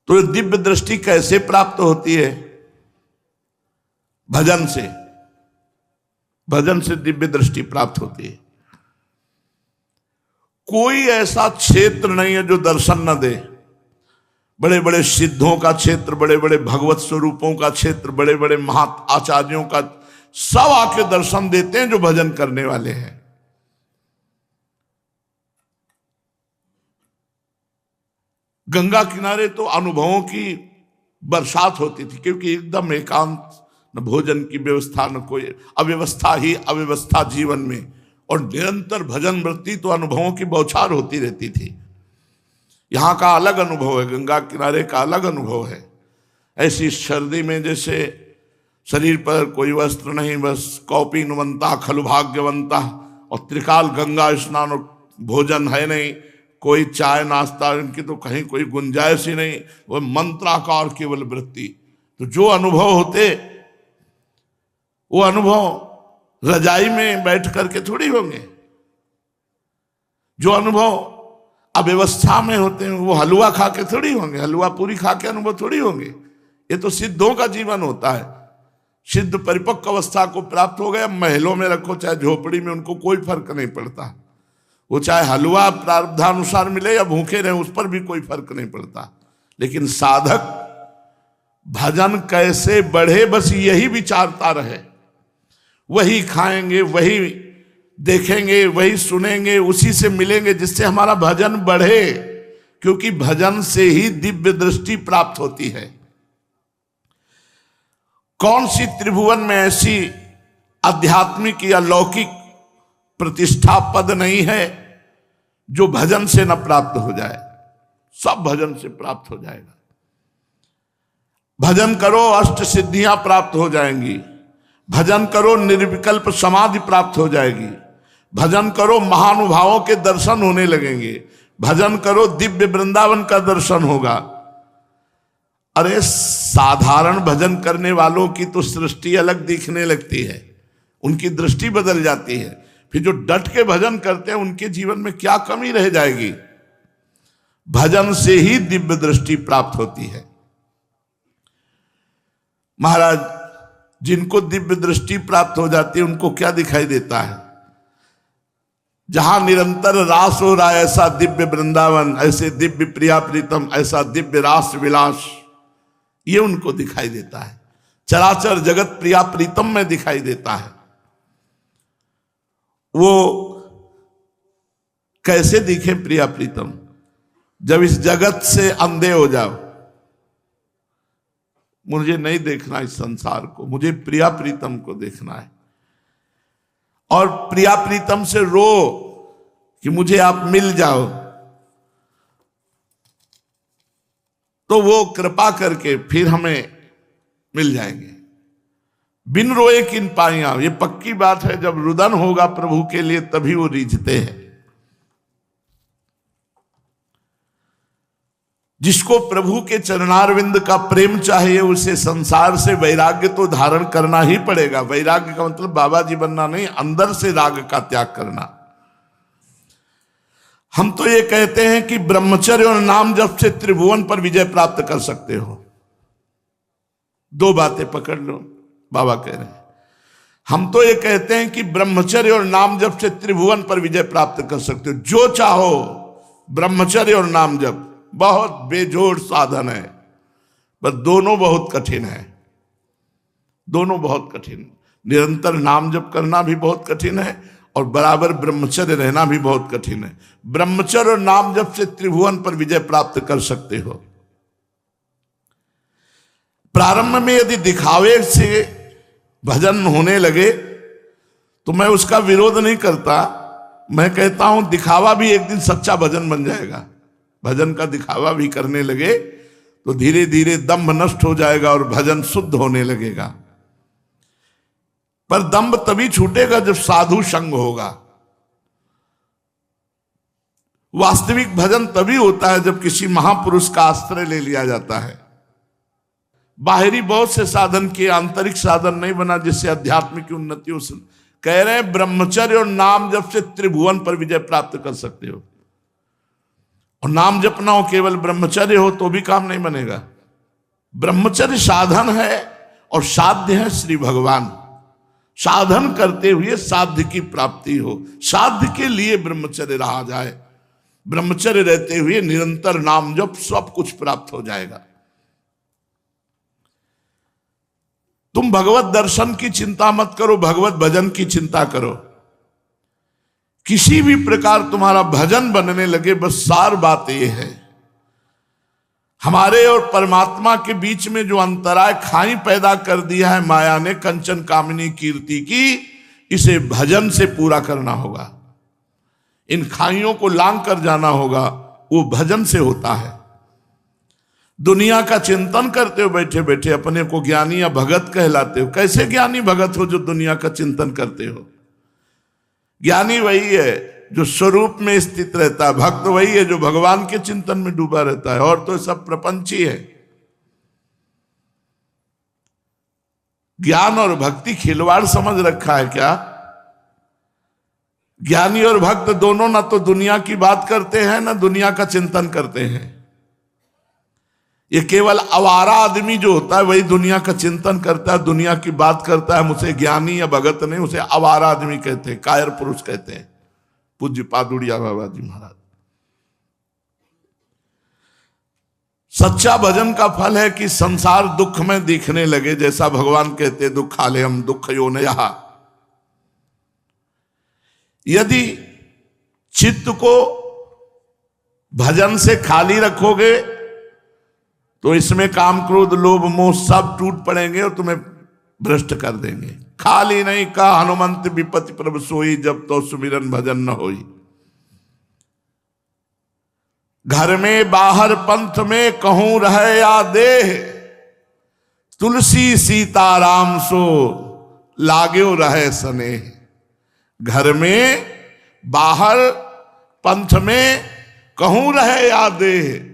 तो ये दिव्य दृष्टि कैसे प्राप्त होती है? भजन से। भजन से दिव्य दृष्टि प्राप्त होती है। कोई ऐसा क्षेत्र नहीं है जो दर्शन न दे। बड़े बड़े सिद्धों का क्षेत्र, बड़े बड़े भगवत स्वरूपों का क्षेत्र, बड़े बड़े महा आचार्यों का, सब आके दर्शन देते हैं जो भजन करने वाले हैं। गंगा किनारे तो अनुभवों की बरसात होती थी, क्योंकि एकदम एकांत, न भोजन की व्यवस्था, न कोई अव्यवस्था ही अव्यवस्था जीवन में, और निरंतर भजन वृत्ति, तो अनुभवों की बौछार होती रहती थी। यहाँ का अलग अनुभव है, गंगा किनारे का अलग अनुभव है। ऐसी सर्दी में जैसे शरीर पर कोई वस्त्र नहीं, बस कौपीनवंता खलु भाग्यवंता, और त्रिकाल गंगा स्नान, और भोजन है नहीं, कोई चाय नाश्ता, इनकी तो कहीं कोई गुंजाइश ही नहीं, वह मंत्राकार केवल वृत्ति। तो जो अनुभव होते, वो अनुभव रजाई में बैठ करके थोड़ी होंगे। जो अनुभव अव्यवस्था में होते हैं वो हलवा खा के थोड़ी होंगे, हलवा पूरी खा के अनुभव थोड़ी होंगे। ये तो सिद्धों का जीवन होता है। सिद्ध परिपक्व अवस्था को प्राप्त हो गया, महलों में रखो चाहे झोपड़ी में, उनको कोई फर्क नहीं पड़ता। वो चाहे हलवा प्रारब्धानुसार मिले या भूखे रहे, उस पर भी कोई फर्क नहीं पड़ता। लेकिन साधक भजन कैसे बढ़े, बस यही विचारता रहे। वही खाएंगे, वही देखेंगे, वही सुनेंगे, उसी से मिलेंगे जिससे हमारा भजन बढ़े, क्योंकि भजन से ही दिव्य दृष्टि प्राप्त होती है। कौन सी त्रिभुवन में ऐसी आध्यात्मिक या लौकिक प्रतिष्ठा पद नहीं है जो भजन से न प्राप्त हो जाए? सब भजन से प्राप्त हो जाएगा। भजन करो अष्ट सिद्धियां प्राप्त हो जाएंगी। भजन करो निर्विकल्प समाधि प्राप्त हो जाएगी। भजन करो महानुभावों के दर्शन होने लगेंगे। भजन करो दिव्य वृंदावन का दर्शन होगा। अरे साधारण भजन करने वालों की तो सृष्टि अलग दिखने लगती है, उनकी दृष्टि बदल जाती है। फिर जो डट के भजन करते हैं उनके जीवन में क्या कमी रह जाएगी? भजन से ही दिव्य दृष्टि प्राप्त होती है। महाराज, जिनको दिव्य दृष्टि प्राप्त हो जाती है उनको क्या दिखाई देता है? जहां निरंतर रास हो रहा है, ऐसा दिव्य वृंदावन, ऐसे दिव्य प्रिया प्रीतम, ऐसा दिव्य रास विलास, ये उनको दिखाई देता है। चराचर जगत प्रिया प्रीतम में दिखाई देता है। वो कैसे दिखे प्रिया प्रीतम? जब इस जगत से अंधे हो जाओ, मुझे नहीं देखना इस संसार को, मुझे प्रिया प्रीतम को देखना है, और प्रिया प्रीतम से रो कि मुझे आप मिल जाओ, तो वो कृपा करके फिर हमें मिल जाएंगे। बिन रोए किन पाइयां, ये पक्की बात है। जब रुदन होगा प्रभु के लिए तभी वो रीझते हैं। जिसको प्रभु के चरणारविंद का प्रेम चाहिए उसे संसार से वैराग्य तो धारण करना ही पड़ेगा। वैराग्य का मतलब बाबा जी बनना नहीं, अंदर से राग का त्याग करना। हम तो ये कहते हैं कि ब्रह्मचर्य और नाम जप से त्रिभुवन पर विजय प्राप्त कर सकते हो। दो बातें पकड़ लो, बाबा कह रहे हैं। हम तो ये कहते हैं कि ब्रह्मचर्य और नाम जप से त्रिभुवन पर विजय प्राप्त कर सकते हो। जो चाहो, ब्रह्मचर्य और नाम जप बहुत बेजोड़ साधन है, बस दोनों बहुत कठिन है। दोनों बहुत कठिन। निरंतर नाम जप करना भी बहुत कठिन है, और बराबर ब्रह्मचर्य रहना भी बहुत कठिन है। ब्रह्मचर्य और नाम जप से त्रिभुवन पर विजय प्राप्त कर सकते हो। प्रारंभ में यदि दिखावे से भजन होने लगे तो मैं उसका विरोध नहीं करता। मैं कहता हूं दिखावा भी एक दिन सच्चा भजन बन जाएगा। भजन का दिखावा भी करने लगे तो धीरे धीरे दंभ नष्ट हो जाएगा और भजन शुद्ध होने लगेगा। पर दंभ तभी छूटेगा जब साधु संग होगा। वास्तविक भजन तभी होता है जब किसी महापुरुष का आश्रय ले लिया जाता है। बाहरी बहुत से साधन किए, आंतरिक साधन नहीं बना जिससे अध्यात्म की उन्नति हो। कह रहे हैं ब्रह्मचर्य और नाम जप से त्रिभुवन पर विजय प्राप्त कर सकते हो। और नाम जपना हो, केवल ब्रह्मचर्य हो तो भी काम नहीं बनेगा। ब्रह्मचर्य साधन है और साध्य है श्री भगवान। साधन करते हुए साध्य की प्राप्ति हो, साध्य के लिए ब्रह्मचर्य रहा जाए। ब्रह्मचर्य रहते हुए निरंतर नाम जप, सब कुछ प्राप्त हो जाएगा। तुम भगवत दर्शन की चिंता मत करो, भगवत भजन की चिंता करो। किसी भी प्रकार तुम्हारा भजन बनने लगे, बस सार बात यह है, हमारे और परमात्मा के बीच में जो अंतराय खाई पैदा कर दिया है माया ने, कंचन कामिनी कीर्ति की, इसे भजन से पूरा करना होगा। इन खाइयों को लांग कर जाना होगा, वो भजन से होता है। दुनिया का चिंतन करते हो बैठे बैठे, अपने को ज्ञानी या भगत कहलाते हो। कैसे ज्ञानी भगत हो जो दुनिया का चिंतन करते हो? ज्ञानी वही है जो स्वरूप में स्थित रहता है, भक्त वही है जो भगवान के चिंतन में डूबा रहता है। और तो सब प्रपंची है। ज्ञान और भक्ति खिलवाड़ समझ रखा है क्या? ज्ञानी और भक्त दोनों ना तो दुनिया की बात करते हैं ना दुनिया का चिंतन करते हैं। ये केवल आवारा आदमी जो होता है वही दुनिया का चिंतन करता है, दुनिया की बात करता है। मुझे ज्ञानी या भगत नहीं, उसे आवारा आदमी कहते हैं, कायर पुरुष कहते हैं। पूज्य पादुड़िया बाबा जी महाराज। सच्चा भजन का फल है कि संसार दुख में दिखने लगे, जैसा भगवान कहते दुखाले हम दुख योनया। यदि चित्त को भजन से खाली रखोगे तो इसमें काम क्रोध लोभ मोह सब टूट पड़ेंगे और तुम्हें भ्रष्ट कर देंगे। खाली नहीं कहा हनुमंत विपत्ति प्रभु सोई, जब तो सुमिरन भजन न होई। घर में बाहर पंथ में कहूं रहे या देह, तुलसी सीताराम सो लाग्यो रहे स्नेह। घर में बाहर पंथ में कहूं रहे या देह,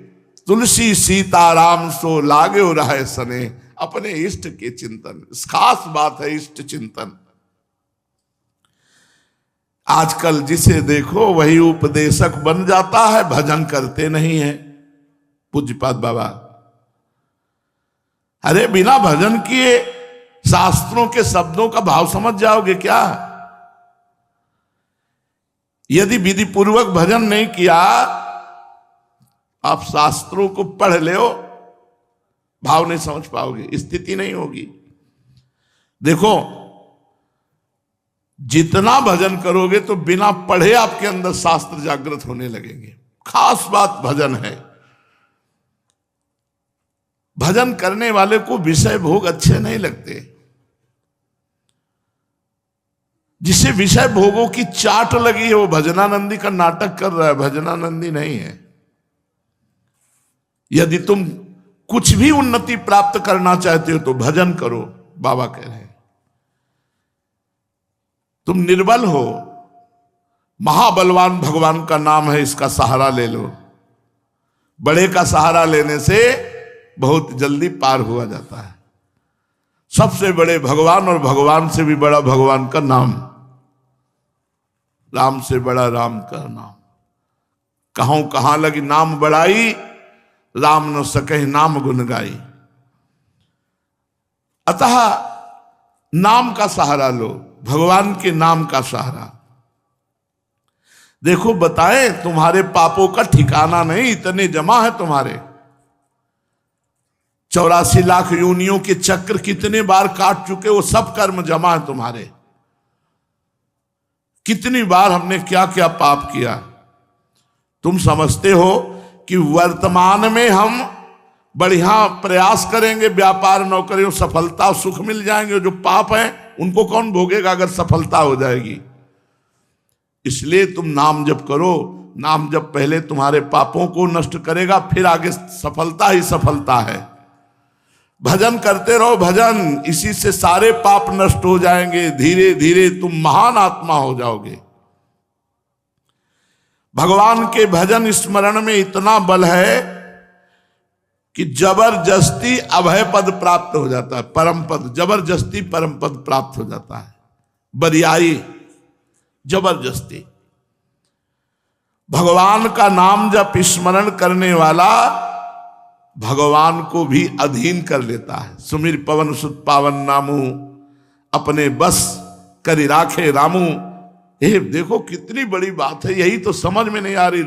तुलसी सीताराम सो लाग्यो रहे स्नेह। अपने इष्ट के चिंतन, खास बात है इष्ट चिंतन। आजकल जिसे देखो वही उपदेशक बन जाता है, भजन करते नहीं है। पूज्यपाद बाबा, अरे बिना भजन किए शास्त्रों के शब्दों का भाव समझ जाओगे क्या? यदि विधि पूर्वक भजन नहीं किया, आप शास्त्रों को पढ़ लो, भाव नहीं समझ पाओगे, स्थिति नहीं होगी। देखो, जितना भजन करोगे तो बिना पढ़े आपके अंदर शास्त्र जागृत होने लगेंगे। खास बात भजन है। भजन करने वाले को विषय भोग अच्छे नहीं लगते। जिसे विषय भोगों की चाट लगी है वो भजनानंदी का नाटक कर रहा है, भजनानंदी नहीं है। यदि तुम कुछ भी उन्नति प्राप्त करना चाहते हो तो भजन करो, बाबा कह रहे हैं। तुम निर्बल हो, महाबलवान भगवान का नाम है, इसका सहारा ले लो। बड़े का सहारा लेने से बहुत जल्दी पार हुआ जाता है। सबसे बड़े भगवान और भगवान से भी बड़ा भगवान का नाम, राम से बड़ा राम का नाम। कहूं कहां लगी नाम बढ़ाई, राम न सके नाम गुन गाई। अतः नाम का सहारा लो, भगवान के नाम का सहारा। देखो, बताएं, तुम्हारे पापों का ठिकाना नहीं, इतने जमा है तुम्हारे। 84 लाख योनियों के चक्र कितने बार काट चुके, वो सब कर्म जमा है तुम्हारे। कितनी बार हमने क्या क्या पाप किया। तुम समझते हो कि वर्तमान में हम बढ़िया प्रयास करेंगे, व्यापार नौकरियों सफलता सुख मिल जाएंगे। जो पाप है उनको कौन भोगेगा अगर सफलता हो जाएगी। इसलिए तुम नाम जप करो। नाम जब पहले तुम्हारे पापों को नष्ट करेगा, फिर आगे सफलता ही सफलता है। भजन करते रहो, भजन, इसी से सारे पाप नष्ट हो जाएंगे। धीरे धीरे तुम महान आत्मा हो जाओगे। भगवान के भजन स्मरण में इतना बल है कि जबरदस्ती अभय पद प्राप्त हो जाता है, परम पद, जबरदस्ती परम पद प्राप्त हो जाता है, बरियाई, जबरदस्ती। भगवान का नाम जब स्मरण करने वाला भगवान को भी अधीन कर लेता है। सुमिर पवन सुत पावन नामू, अपने बस करि राखे रामू। ये देखो कितनी बड़ी बात है, यही तो समझ में नहीं आ रही।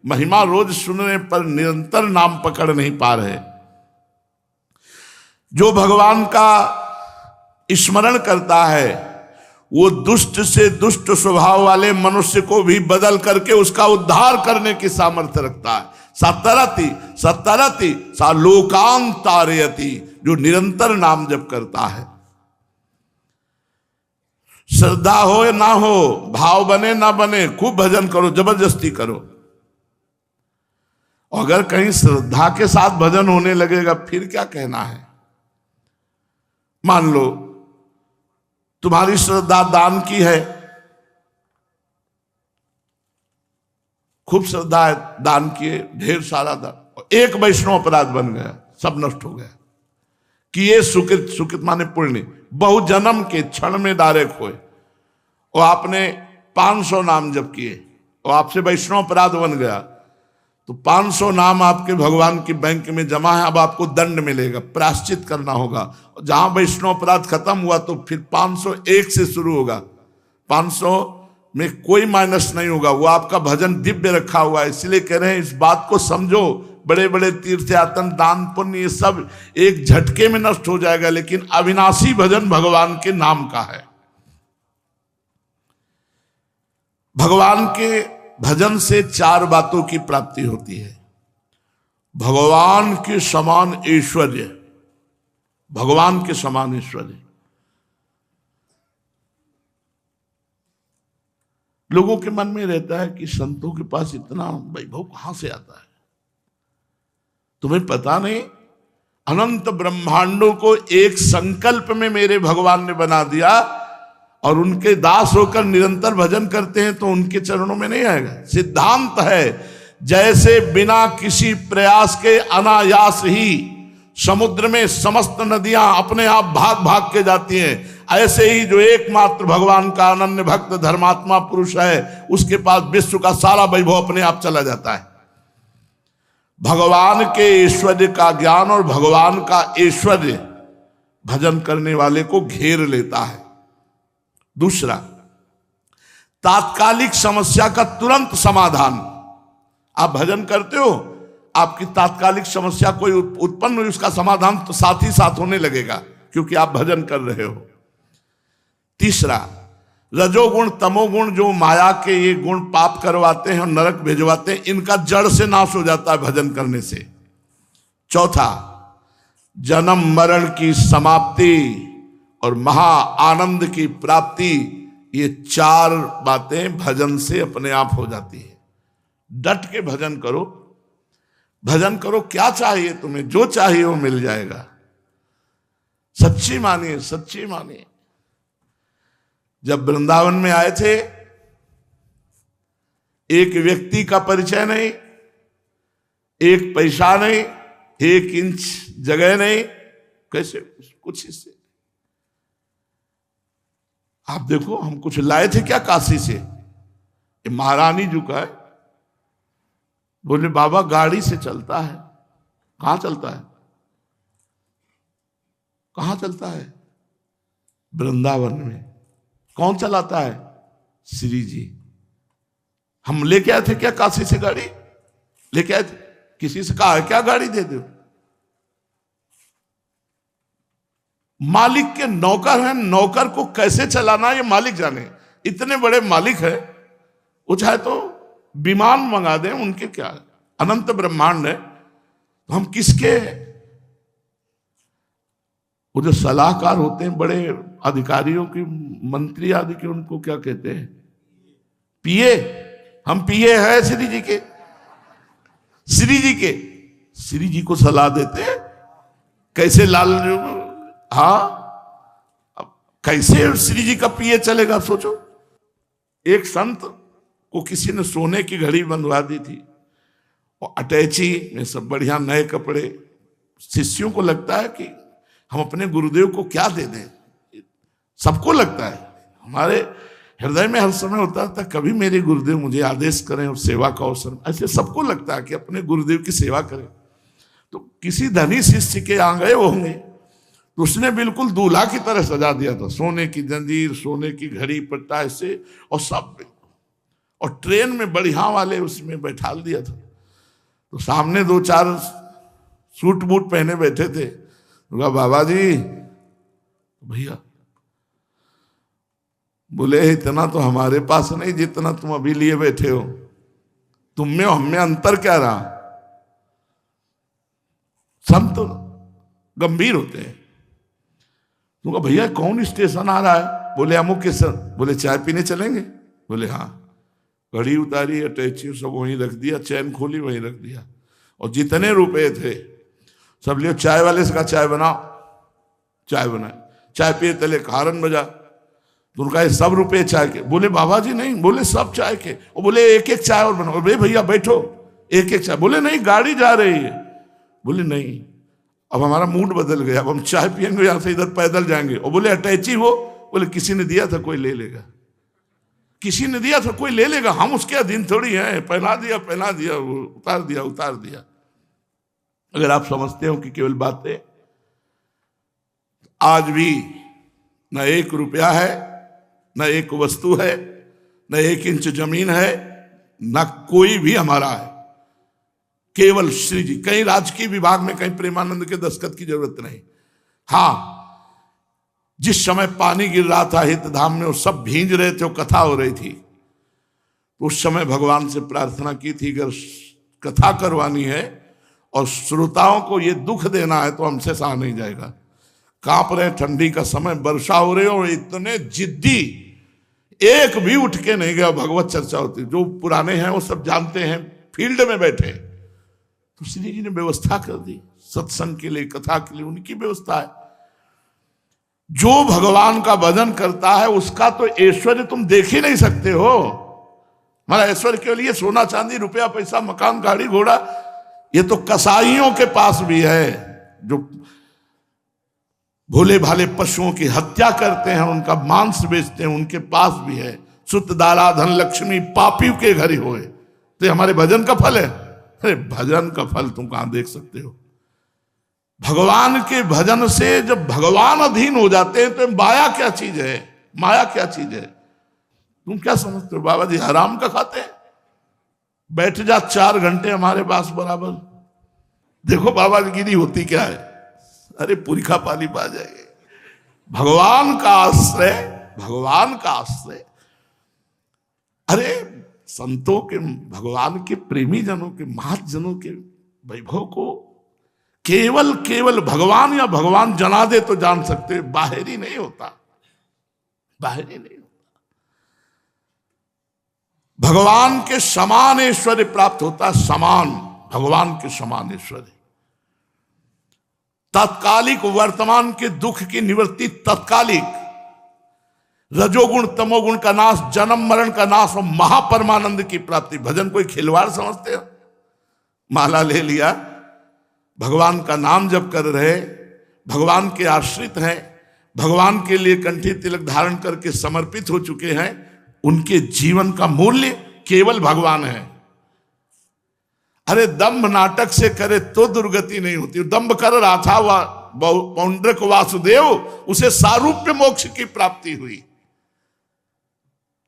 महिमा रोज सुनने पर निरंतर नाम पकड़ नहीं पा रहे। जो भगवान का स्मरण करता है वो दुष्ट से दुष्ट स्वभाव वाले मनुष्य को भी बदल करके उसका उद्धार करने की सामर्थ्य रखता है। सतरति सतरति सा लोकान तारयति, जो निरंतर नाम जप करता है। श्रद्धा हो या ना हो, भाव बने ना बने, खूब भजन करो, जबरदस्ती करो। अगर कहीं श्रद्धा के साथ भजन होने लगेगा फिर क्या कहना है। मान लो तुम्हारी श्रद्धा दान की है, खूब श्रद्धा है, दान किए, ढेर सारा दान, एक वैष्णव अपराध बन गया, सब नष्ट हो गया। किए सुकृत, सुकृत माने पुण्य, बहु जन्म के क्षण में डायरेक्ट हुए। और आपने 500 नाम जप किए और आपसे वैष्णव अपराध बन गया, तो 500 नाम आपके भगवान की बैंक में जमा है। अब आपको दंड मिलेगा, प्रायश्चित करना होगा। जहां वैष्णव अपराध खत्म हुआ तो फिर 501 से शुरू होगा। 500 में कोई माइनस नहीं होगा, वो आपका भजन दिव्य रखा हुआ है। इसलिए कह रहे हैं इस बात को समझो। बड़े बड़े तीर्थ यातन, दान, पुण्य, ये सब एक झटके में नष्ट हो जाएगा, लेकिन अविनाशी भजन भगवान के नाम का है। भगवान के भजन से 4 बातों की प्राप्ति होती है। भगवान के समान ऐश्वर्य, भगवान के समान ऐश्वर्य। लोगों के मन में रहता है कि संतों के पास इतना वैभव कहां से आता है। तुम्हें पता नहीं, अनंत ब्रह्मांडों को एक संकल्प में मेरे भगवान ने बना दिया, और उनके दास होकर निरंतर भजन करते हैं तो उनके चरणों में नहीं आएगा। सिद्धांत है, जैसे बिना किसी प्रयास के अनायास ही समुद्र में समस्त नदियां अपने आप भाग भाग के जाती हैं, ऐसे ही जो एकमात्र भगवान का अनन्य भक्त धर्मात्मा पुरुष है, उसके पास विश्व का सारा वैभव अपने आप चला जाता है। भगवान के ऐश्वर्य का ज्ञान और भगवान का ऐश्वर्य भजन करने वाले को घेर लेता है। दूसरा, तात्कालिक समस्या का तुरंत समाधान। आप भजन करते हो, आपकी तात्कालिक समस्या कोई उत्पन्न हुई, उसका समाधान तो साथ ही साथ होने लगेगा, क्योंकि आप भजन कर रहे हो। तीसरा, रजोगुण तमोगुण जो माया के ये गुण पाप करवाते हैं और नरक भेजवाते हैं, इनका जड़ से नाश हो जाता है भजन करने से। चौथा, जन्म मरण की समाप्ति और महा आनंद की प्राप्ति, ये 4 बातें भजन से अपने आप हो जाती है। डट के भजन करो, भजन करो। क्या चाहिए तुम्हें, जो चाहिए वो मिल जाएगा। सच्ची मानिए, सच्ची मानिए। जब वृंदावन में आए थे, एक व्यक्ति का परिचय नहीं, एक पैसा नहीं, 1 इंच जगह नहीं, कैसे कुछ हिस्से। आप देखो, हम कुछ लाए थे क्या काशी से, ये महारानी जी का है। बोले बाबा गाड़ी से चलता है। कहां चलता है, कहां चलता है? वृंदावन में। कौन चलाता है? श्री जी। हम लेके आए थे क्या काशी से गाड़ी? लेके आए थे? किसी से कहा है क्या गाड़ी दे दो? मालिक के नौकर हैं, नौकर को कैसे चलाना ये मालिक जाने। इतने बड़े मालिक है, वो चाहे तो विमान मंगा दें, उनके क्या है? अनंत ब्रह्मांड है, तो हम किसके? वो जो सलाहकार होते हैं बड़े अधिकारियों की, मंत्री आदि के, उनको क्या कहते हैं? पीए। हम पिए हैं श्री जी के, श्री जी के, श्री जी को सलाह देते कैसे लाल, हाँ कैसे श्री जी का पिए चलेगा सोचो। एक संत को किसी ने सोने की घड़ी बंधवा दी थी और अटैची में सब बढ़िया नए कपड़े। शिष्यों को लगता है कि हम अपने गुरुदेव को क्या दे दें, सबको लगता है, हमारे हृदय में हर समय होता था कभी मेरे गुरुदेव मुझे आदेश करें और सेवा का अवसर, ऐसे सबको लगता है कि अपने गुरुदेव की सेवा करें। तो किसी धनी शिष्य के यहाँ गए होंगे तो उसने बिल्कुल दूल्हा की तरह सजा दिया था, सोने की जंजीर, सोने की घड़ी पट्टा ऐसे और सब, और ट्रेन में बढ़िया वाले उसमें बैठा दिया था। तो सामने दो चार सूट बूट पहने बैठे थे, बाबा जी, भैया बोले इतना तो हमारे पास नहीं जितना तुम अभी लिए बैठे हो, तुम में हम में अंतर क्या रहा। संत तो गंभीर होते हैं। तुमको भैया कौन स्टेशन आ रहा है, बोले अमुक स्टेशन, बोले चाय पीने चलेंगे, बोले हाँ। घड़ी उतारी, अटैची सब वहीं रख दिया, चैन खोली वहीं रख दिया, और जितने रुपए थे सब लियो, चाय वाले से कहा चाय बनाओ, चाय बनाए, चाय पिए तले हारन बजा। तो उनका सब रुपए चाय के, बोले बाबा जी नहीं, बोले सब चाय के, और बोले एक एक चाय और बनाओ, बोले भैया बैठो एक एक चाय, बोले नहीं गाड़ी जा रही है, बोले नहीं अब हमारा मूड बदल गया, अब हम चाय पियेंगे यहां से इधर पैदल जाएंगे, और बोले अटैची हो, बोले किसी ने दिया था कोई ले लेगा, किसी ने दिया था कोई ले लेगा, हम उसके अधीन थोड़ी हैं, पहना दिया उतार दिया उतार दिया। अगर आप समझते हो कि केवल बातें, आज भी न एक रुपया है, न एक वस्तु है, न एक इंच जमीन है, न कोई भी हमारा है, केवल श्री जी। कहीं राजकीय विभाग में, कहीं प्रेमानंद के दस्तखत की जरूरत नहीं। हाँ, जिस समय पानी गिर रहा था हित धाम में, वो सब भींज रहे थे, वो कथा हो रही थी, तो उस समय भगवान से प्रार्थना की थी अगर कथा करवानी है और श्रोताओं को ये दुख देना है तो हमसे सहा नहीं जाएगा। कांप रहे, ठंडी का समय, वर्षा हो रही, और इतने जिद्दी, एक भी उठ के नहीं गया, भगवत चर्चा होती, जो पुराने हैं वो सब जानते हैं, फील्ड में बैठे, तो श्री जी ने व्यवस्था कर दी सत्संग के लिए, कथा के लिए, उनकी व्यवस्था है। जो भगवान का भजन करता है उसका तो ऐश्वर्य तुम देख ही नहीं सकते हो। हमारा ऐश्वर्य के लिए सोना चांदी रुपया पैसा मकान गाड़ी घोड़ा, ये तो कसाईयों के पास भी है, जो भोले भाले पशुओं की हत्या करते हैं, उनका मांस बेचते हैं, उनके पास भी है। सुत दारा धन लक्ष्मी पापियों के घर ही होए, तो ये हमारे भजन का फल है। अरे भजन का फल तुम कहां देख सकते हो। भगवान के भजन से जब भगवान अधीन हो जाते हैं तो माया क्या चीज है, माया क्या चीज है, तुम क्या समझते हो। बाबा जी हराम का खाते हैं, बैठ जा 4 घंटे हमारे पास बराबर, देखो बाबा की गिरी होती क्या है, अरे पुरखा पाली पा जाएंगे। भगवान का आश्रय, भगवान का आश्रय, अरे संतों के, भगवान के प्रेमी जनों के, महाजनों के वैभव को केवल केवल भगवान या भगवान जना दे तो जान सकते, बाहरी नहीं होता, बाहरी नहीं होता। भगवान के समान ऐश्वर्य प्राप्त होता, समान, भगवान के समान ऐश्वर्य। तात्कालिक वर्तमान के दुख की निवृत्ति तत्कालिक, रजोगुण तमोगुण का नाश, जन्म मरण का नाश और महापरमानंद की प्राप्ति। भजन कोई खिलवाड़ समझते हो, माला ले लिया, भगवान का नाम जप कर रहे, भगवान के आश्रित हैं, भगवान के लिए कंठी तिलक धारण करके समर्पित हो चुके हैं, उनके जीवन का मूल्य केवल भगवान है। अरे दंभ नाटक से करे तो दुर्गति नहीं होती, दंभ कर रहा था वह पौंड्रक वासुदेव, उसे सारूप्य मोक्ष की प्राप्ति हुई।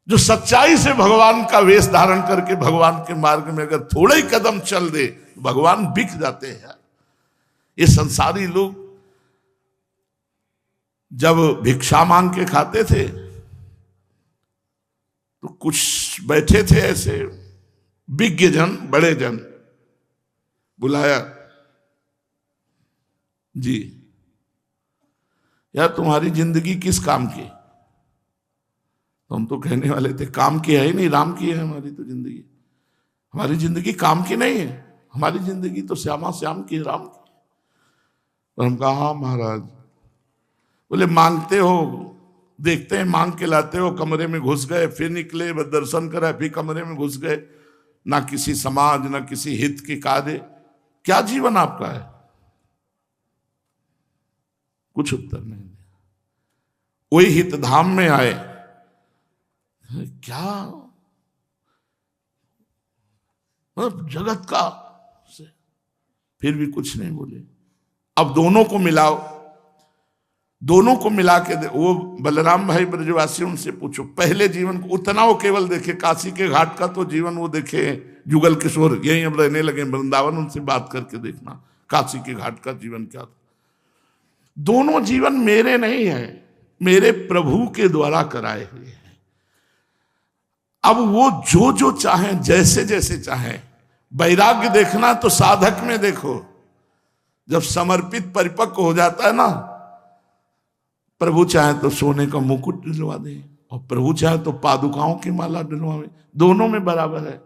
जो सच्चाई से भगवान का वेश धारण करके भगवान के मार्ग में अगर थोड़े ही कदम चल दे, भगवान बिक जाते हैं। ये संसारी लोग जब भिक्षा मांग के खाते थे तो कुछ बैठे थे ऐसे विज्ञ जन, बड़े जन, बुलाया, जी यार तुम्हारी जिंदगी किस काम की। तो हम तो कहने वाले थे काम की है ही नहीं, राम की है हमारी तो जिंदगी। हमारी जिंदगी काम की नहीं है, हमारी जिंदगी तो श्यामा श्याम की, राम की। और हम कहा हाँ महाराज। बोले मांगते हो, देखते हैं मांग के लाते हो, कमरे में घुस गए, फिर निकले, दर्शन करा, फिर कमरे में घुस गए, ना किसी समाज ना किसी हित के कार्य, क्या जीवन आपका है? कुछ उत्तर नहीं दिया। वही हित धाम में आए, क्या मतलब जगत का से, फिर भी कुछ नहीं बोले। अब दोनों को मिलाओ, दोनों को मिला के वो बलराम भाई ब्रजवासी, उनसे पूछो पहले जीवन को, उतना वो केवल देखे, काशी के घाट का तो जीवन वो देखे, जुगल किशोर यहीं अब रहने लगे वृंदावन, उनसे बात करके देखना काशी के घाट का जीवन क्या था। दोनों जीवन मेरे नहीं है, मेरे प्रभु के द्वारा कराए हुए हैं। अब वो जो जो चाहे, जैसे जैसे चाहे। वैराग्य देखना तो साधक में देखो, जब समर्पित परिपक्व हो जाता है ना, प्रभु चाहे तो सोने का मुकुट दिलवा दे और प्रभु चाहे तो पादुकाओं की माला दिलवावे, दोनों में बराबर है।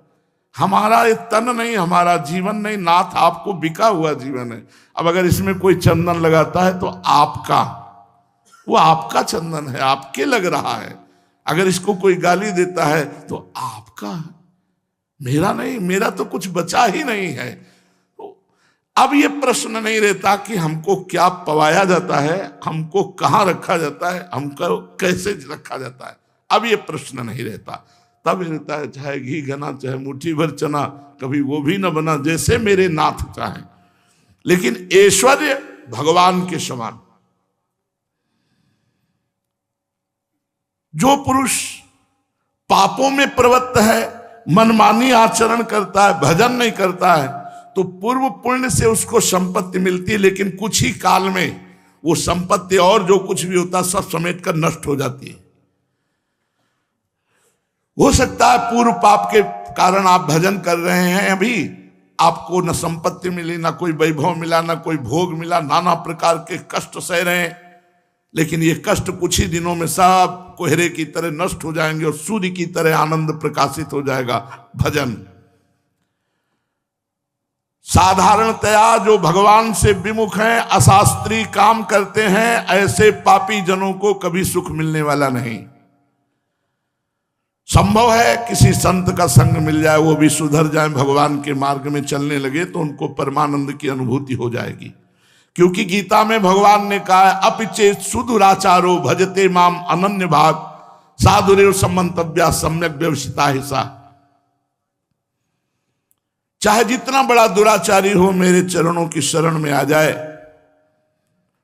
हमारा ये तन नहीं, हमारा जीवन नहीं, नाथ आपको बिका हुआ जीवन है। अब अगर इसमें कोई चंदन लगाता है तो आपका, वो आपका चंदन है, आपके लग रहा है। अगर इसको कोई गाली देता है तो आपका, मेरा नहीं, मेरा तो कुछ बचा ही नहीं है। अब ये प्रश्न नहीं रहता कि हमको क्या पवाया जाता है, हमको कहाँ रखा जाता है, हमको कैसे रखा जाता है, अब ये प्रश्न नहीं रहता। तब रहता है चाहे घी घना चाहे मुट्ठी भर चना, कभी वो भी न बना जैसे मेरे नाथ चाहे। लेकिन ऐश्वर्य भगवान के समान। जो पुरुष पापों में प्रवृत्त है, मनमानी आचरण करता है, भजन नहीं करता है, तो पूर्व पुण्य से उसको संपत्ति मिलती है, लेकिन कुछ ही काल में वो संपत्ति और जो कुछ भी होता है सब समेट कर नष्ट हो जाती है। हो सकता है पूर्व पाप के कारण आप भजन कर रहे हैं, अभी आपको न संपत्ति मिली, ना कोई वैभव मिला, ना कोई भोग मिला, नाना प्रकार के कष्ट सह रहे हैं, लेकिन ये कष्ट कुछ ही दिनों में सब कोहरे की तरह नष्ट हो जाएंगे और सूर्य की तरह आनंद प्रकाशित हो जाएगा। भजन साधारणतया जो भगवान से विमुख हैं, अशास्त्रीय काम करते हैं, ऐसे पापी जनों को कभी सुख मिलने वाला नहीं। संभव है किसी संत का संग मिल जाए, वो भी सुधर जाए, भगवान के मार्ग में चलने लगे तो उनको परमानंद की अनुभूति हो जाएगी। क्योंकि गीता में भगवान ने कहा है, अपिचेत सुदुराचारो भजते माम अनन्य भाग साधुरेव समंतव्या सम्यक व्यवसिता हिसा। चाहे जितना बड़ा दुराचारी हो, मेरे चरणों की शरण में आ जाए,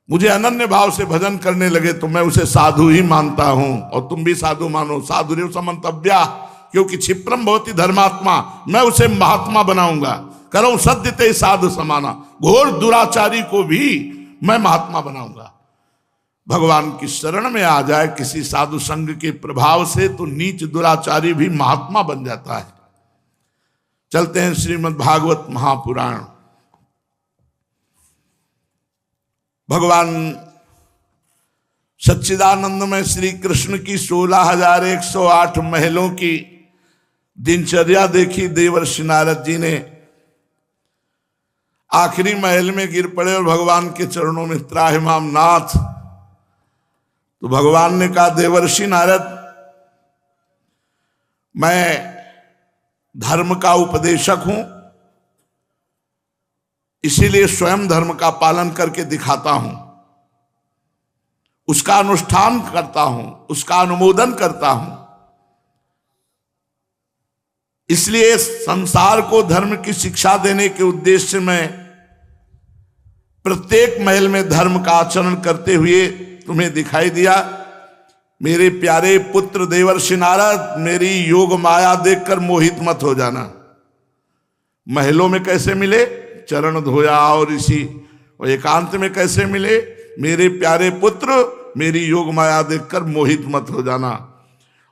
मुझे अनन्य भाव से भजन करने लगे तो मैं उसे साधु ही मानता हूं। और तुम भी साधु मानो, साधुरेव समंतव्या, क्योंकि क्षिप्रम भवति धर्मात्मा, मैं उसे महात्मा बनाऊंगा। करो सद्यते साधु समाना, घोर दुराचारी को भी मैं महात्मा बनाऊंगा। भगवान की शरण में आ जाए किसी साधु संग के प्रभाव से, तो नीच दुराचारी भी महात्मा बन जाता है। चलते हैं श्रीमद् भागवत महापुराण। भगवान सच्चिदानंद में श्री कृष्ण की 16,108 महलों की दिनचर्या देखी देवर्षि नारद जी ने। आखिरी महल में गिर पड़े और भगवान के चरणों में त्राहिमाम नाथ। तो भगवान ने कहा, देवर्षि नारद, मैं धर्म का उपदेशक हूं, इसीलिए स्वयं धर्म का पालन करके दिखाता हूं, उसका अनुष्ठान करता हूं, उसका अनुमोदन करता हूं। इसलिए संसार को धर्म की शिक्षा देने के उद्देश्य से मैं प्रत्येक महल में धर्म का आचरण करते हुए तुम्हें दिखाई दिया। मेरे प्यारे पुत्र देवर्षि नारद, मेरी योग माया देखकर मोहित मत हो जाना। महलों में कैसे मिले? चरण धोया। और इसी और एकांत में कैसे मिले? मेरे प्यारे पुत्र, मेरी योग माया देखकर मोहित मत हो जाना।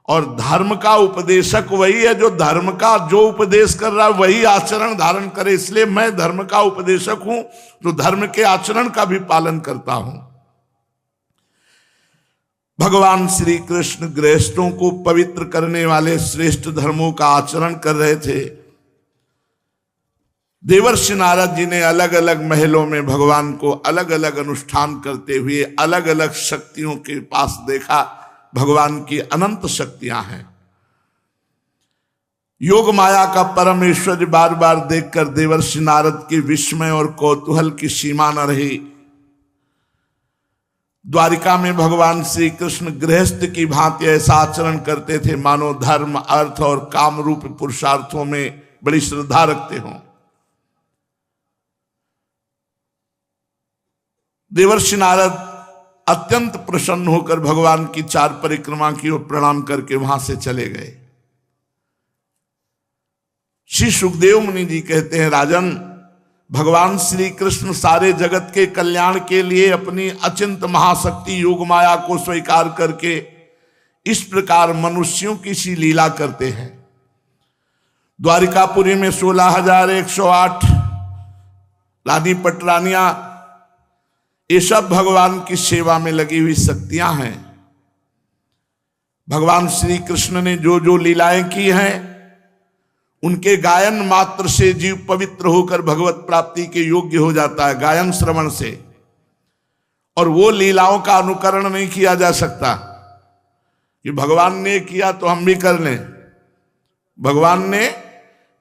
और धर्म का उपदेशक वही है जो धर्म का जो उपदेश कर रहा है वही आचरण धारण करे। इसलिए मैं धर्म का उपदेशक हूं, तो धर्म के आचरण का भी पालन करता हूं। भगवान श्री कृष्ण गृहस्थों को पवित्र करने वाले श्रेष्ठ धर्मों का आचरण कर रहे थे। देवर्षि नारद जी ने अलग अलग महलों में भगवान को अलग अलग अनुष्ठान करते हुए अलग अलग शक्तियों के पास देखा। भगवान की अनंत शक्तियां हैं। योग माया का परम ऐश्वर्य बार बार देखकर देवर्षि नारद के विस्मय और कौतूहल की सीमा न रही। द्वारिका में भगवान श्री कृष्ण गृहस्थ की भांति ऐसा आचरण करते थे मानो धर्म, अर्थ और काम रूप पुरुषार्थों में बड़ी श्रद्धा रखते हों। देवर्षि नारद अत्यंत प्रसन्न होकर भगवान की 4 परिक्रमा की और प्रणाम करके वहां से चले गए। श्री सुखदेव मुनि जी कहते हैं, राजन, भगवान श्री कृष्ण सारे जगत के कल्याण के लिए अपनी अचिंत महाशक्ति योग माया को स्वीकार करके इस प्रकार मनुष्यों की सी लीला करते हैं। द्वारिकापुरी में 16,108 रानी पटरानियां, ये सब भगवान की सेवा में लगी हुई शक्तियां हैं। भगवान श्री कृष्ण ने जो जो लीलाएं की हैं, उनके गायन मात्र से जीव पवित्र होकर भगवत प्राप्ति के योग्य हो जाता है, गायन श्रवण से। और वो लीलाओं का अनुकरण नहीं किया जा सकता कि भगवान ने किया तो हम भी कर लें। भगवान ने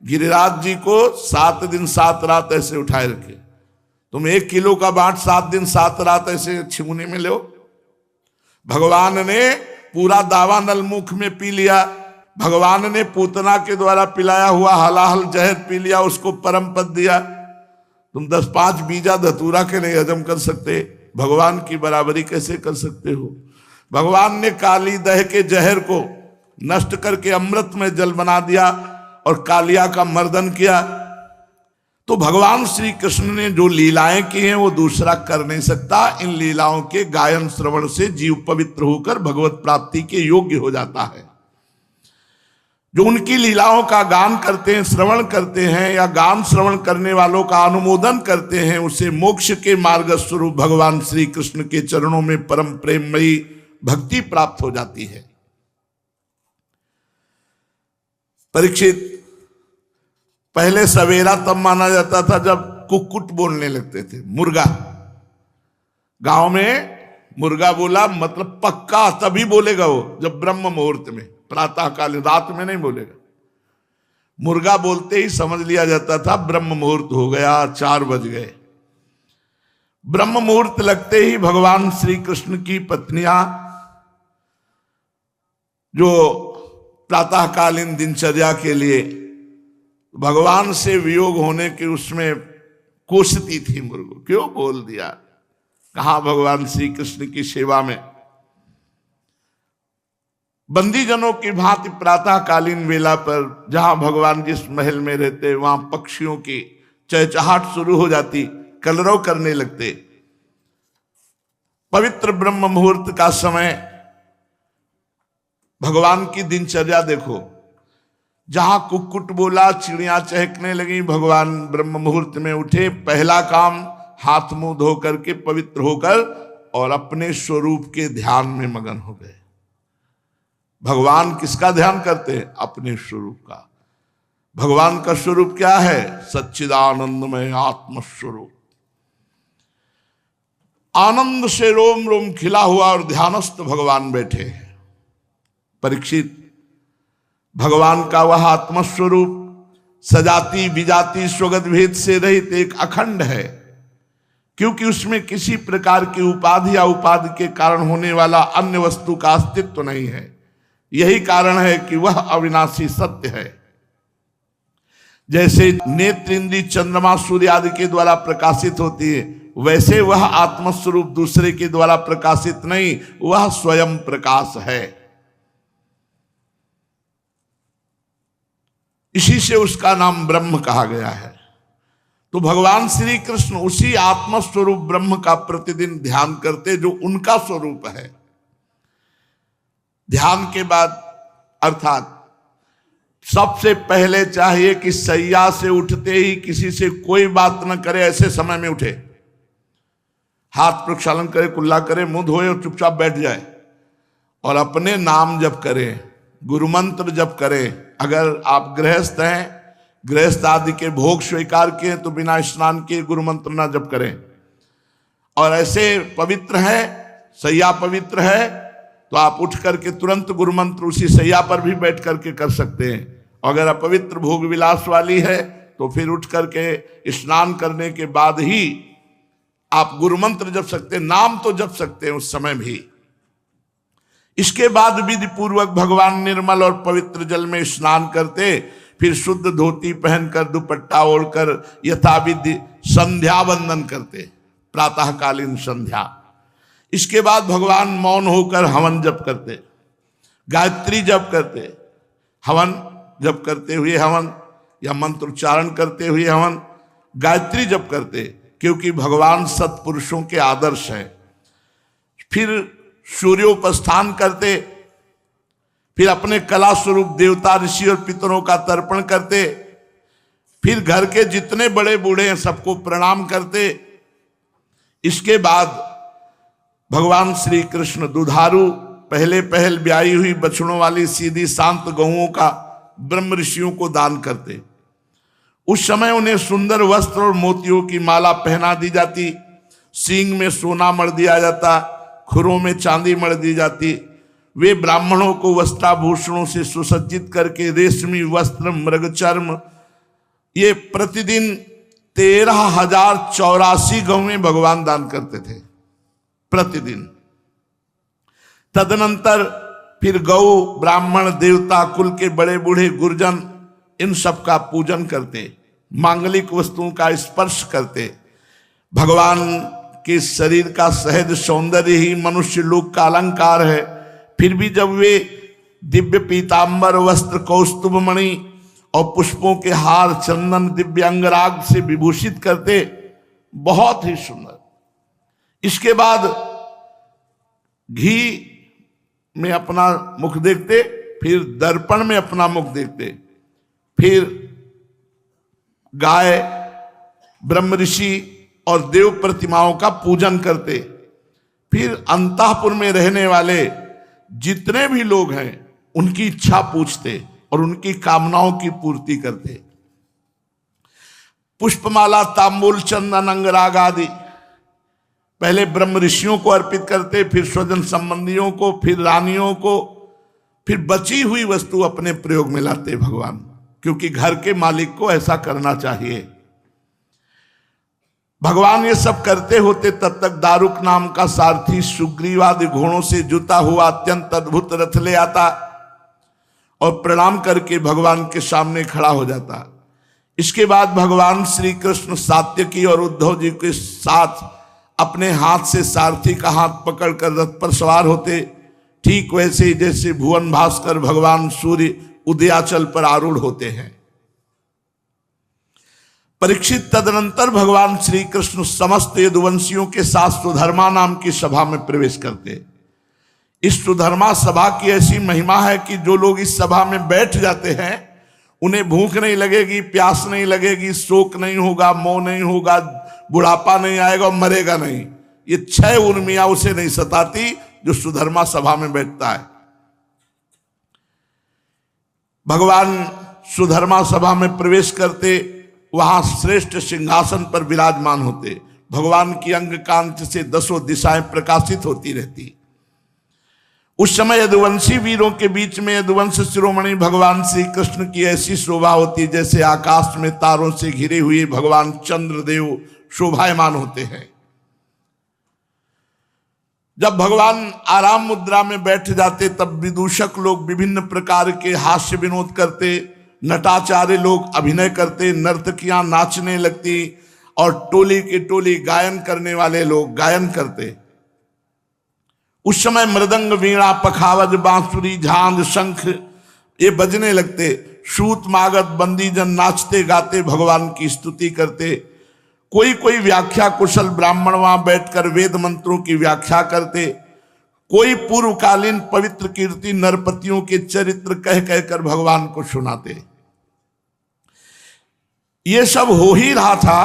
गिरिराज जी को 7 दिन 7 रात ऐसे उठाए रखे। तुम 1 किलो का बाट 7 दिन 7 रात ऐसे छिमुने में लो। भगवान ने पूरा दावा नलमुख में पी लिया। भगवान ने पूतना के द्वारा पिलाया हुआ हलाहल जहर पी लिया, उसको परम पद दिया। तुम 10-5 बीजा धतूरा के नहीं हजम कर सकते, भगवान की बराबरी कैसे कर सकते हो? भगवान ने काली दह के जहर को नष्ट करके अमृत में जल बना दिया और कालिया का मर्दन किया। तो भगवान श्री कृष्ण ने जो लीलाएं की हैं वो दूसरा कर नहीं सकता। इन लीलाओं के गायन श्रवण से जीव पवित्र होकर भगवत प्राप्ति के योग्य हो जाता है। जो उनकी लीलाओं का गान करते हैं, श्रवण करते हैं, या गान श्रवण करने वालों का अनुमोदन करते हैं, उसे मोक्ष के मार्ग स्वरूप भगवान श्री कृष्ण के चरणों में परम प्रेममयी भक्ति प्राप्त हो जाती है। परीक्षित, पहले सवेरा तब माना जाता था जब कुक्कुट बोलने लगते थे। मुर्गा, गांव में मुर्गा बोला मतलब पक्का तभी बोलेगा वो जब ब्रह्म मुहूर्त में, प्रातः काल, रात में नहीं बोलेगा। मुर्गा बोलते ही समझ लिया जाता था ब्रह्म मुहूर्त हो गया, 4 बज गए। ब्रह्म मुहूर्त लगते ही भगवान श्री कृष्ण की पत्नियां, जो प्रातःकालीन दिनचर्या के लिए भगवान से वियोग होने के उसमें कोसती थी, मुर्गो क्यों बोल दिया, कहा भगवान श्री कृष्ण की सेवा में। बंदीजनों की भांति प्रातःकालीन वेला पर जहां भगवान जिस महल में रहते वहां पक्षियों की चहचहाट शुरू हो जाती, कलरव करने लगते। पवित्र ब्रह्म मुहूर्त का समय, भगवान की दिनचर्या देखो, जहां कुक्कुट बोला, चिड़ियां चहकने लगी, भगवान ब्रह्म मुहूर्त में उठे। पहला काम हाथ मुंह धो करके पवित्र होकर और अपने स्वरूप के ध्यान में मगन हो गए। भगवान किसका ध्यान करते हैं? अपने स्वरूप का। भगवान का स्वरूप क्या है? सच्चिदानंदमय आत्मस्वरूप। आनंद से रोम रोम खिला हुआ और ध्यानस्थ भगवान बैठे हैं। परीक्षित, भगवान का वह आत्मस्वरूप सजाति विजाति स्वगत भेद से रहित एक अखंड है, क्योंकि उसमें किसी प्रकार की उपाधि या उपाधि के कारण होने वाला अन्य वस्तु का अस्तित्व नहीं है। यही कारण है कि वह अविनाशी सत्य है। जैसे नेत्र इंद्री चंद्रमा सूर्य आदि के द्वारा प्रकाशित होती है, वैसे वह आत्मस्वरूप दूसरे के द्वारा प्रकाशित नहीं, वह स्वयं प्रकाश है। इसी से उसका नाम ब्रह्म कहा गया है। तो भगवान श्री कृष्ण उसी आत्मस्वरूप ब्रह्म का प्रतिदिन ध्यान करते जो उनका स्वरूप है। ध्यान के बाद अर्थात सबसे पहले चाहिए कि सैया से उठते ही किसी से कोई बात न करे, ऐसे समय में उठे, हाथ प्रक्षालन करे, कुल्ला करे, मुंह धोए और चुपचाप बैठ जाए और अपने नाम जप करे, गुरु मंत्र जप करे। अगर आप गृहस्थ हैं, गृहस्थ आदि के भोग स्वीकार किए तो बिना स्नान किए गुरु मंत्र ना जप करें। और ऐसे पवित्र है, सैया पवित्र है, तो आप उठ करके तुरंत गुरु मंत्र उसी सैया पर भी बैठ करके कर सकते हैं। अगर अपवित्र भोग विलास वाली है तो फिर उठ करके स्नान करने के बाद ही आप गुरु मंत्र जप सकते हैं, नाम तो जप सकते हैं उस समय भी। इसके बाद विधि पूर्वक भगवान निर्मल और पवित्र जल में स्नान करते, फिर शुद्ध धोती पहनकर दुपट्टा ओढ़कर यथाविधि संध्या वंदन करते, प्रातःकालीन संध्या। इसके बाद भगवान मौन होकर हवन जप करते, गायत्री जप करते, हवन जप करते हुए हवन या मंत्रोच्चारण करते हुए हवन, गायत्री जप करते, क्योंकि भगवान सत्पुरुषों के आदर्श हैं। फिर सूर्योपस्थान करते, फिर अपने कला स्वरूप देवता ऋषि और पितरों का तर्पण करते, फिर घर के जितने बड़े बूढ़े हैं सबको प्रणाम करते। इसके बाद भगवान श्री कृष्ण दुधारू पहले पहल ब्याई हुई बछड़ों वाली सीधी शांत गौओं का ब्रह्म ऋषियों को दान करते। उस समय उन्हें सुंदर वस्त्र और मोतियों की माला पहना दी जाती, सींग में सोना मढ़ दिया जाता, खुरों में चांदी मढ़ दी जाती। वे ब्राह्मणों को वस्त्राभूषणों से सुसज्जित करके रेशमी वस्त्र, मृगचर्म, ये प्रतिदिन 13,084 गौएं भगवान दान करते थे प्रतिदिन। तदनंतर फिर गौ, ब्राह्मण, देवता कुल के बड़े बूढ़े गुरजन इन सब का पूजन करते, मांगलिक वस्तुओं का स्पर्श करते। भगवान के शरीर का सहज सौंदर्य ही मनुष्य लोक का अलंकार है, फिर भी जब वे दिव्य पीतांबर वस्त्र, कौस्तुभ मणि और पुष्पों के हार, चंदन, दिव्य अंगराग से विभूषित करते, बहुत ही सुंदर। इसके बाद घी में अपना मुख देखते, फिर दर्पण में अपना मुख देखते, फिर गाय, ब्रह्म ऋषि और देव प्रतिमाओं का पूजन करते, फिर अंतःपुर में रहने वाले जितने भी लोग हैं उनकी इच्छा पूछते और उनकी कामनाओं की पूर्ति करते। पुष्पमाला, तांबूल, चंदन, अंगराग आदि पहले ब्रह्म ऋषियों को अर्पित करते, फिर स्वजन संबंधियों को, फिर रानियों को, फिर बची हुई वस्तु अपने प्रयोग में लाते भगवान, क्योंकि घर के मालिक को ऐसा करना चाहिए। भगवान ये सब करते होते तब तक दारुक नाम का सारथी सुग्रीवादि घोड़ों से जुता हुआ अत्यंत अद्भुत रथ ले आता और प्रणाम करके भगवान के सामने खड़ा हो जाता। इसके बाद भगवान श्री कृष्ण सात्यकी और उद्धव जी के साथ अपने हाथ से सारथी का हाथ पकड़कर रथ पर सवार होते, ठीक वैसे ही जैसे भुवन भास्कर भगवान सूर्य उदयाचल पर आरूढ़ होते हैं। परीक्षित तदनंतर भगवान श्री कृष्ण समस्त यदुवंशियों के साथ सुधर्मा नाम की सभा में प्रवेश करते। इस सुधर्मा सभा की ऐसी महिमा है कि जो लोग इस सभा में बैठ जाते हैं उन्हें भूख नहीं लगेगी, प्यास नहीं लगेगी, शोक नहीं होगा, मोह नहीं होगा, बुढ़ापा नहीं आएगा और मरेगा नहीं। ये 6 उर्मियां उसे नहीं सताती जो सुधर्मा सभा में बैठता है। भगवान सुधर्मा सभा में प्रवेश करते, वहां श्रेष्ठ सिंहासन पर विराजमान होते। भगवान की अंग कांति से 10 दिशाएं प्रकाशित होती रहती। उस समय यदुवंशी वीरों के बीच में यदुवंश शिरोमणि भगवान श्री कृष्ण की ऐसी शोभा होती जैसे आकाश में तारों से घिरे हुए भगवान चंद्रदेव शोभायमान होते हैं। जब भगवान आराम मुद्रा में बैठ जाते तब विदूषक लोग विभिन्न प्रकार के हास्य विनोद करते, नटाचार्य लोग अभिनय करते, नर्तकियां नाचने लगती और टोली की टोली गायन करने वाले लोग गायन करते। उस समय मृदंग, वीणा, पखावज, बांसुरी, झांझ, शंख ये बजने लगते। सूत, मागध, बंदीजन नाचते गाते भगवान की स्तुति करते। कोई कोई व्याख्या कुशल ब्राह्मण वहां बैठकर वेद मंत्रों की व्याख्या करते। कोई पूर्वकालीन पवित्र कीर्ति नरपतियों के चरित्र कह कहकर भगवान को सुनाते। ये सब हो ही रहा था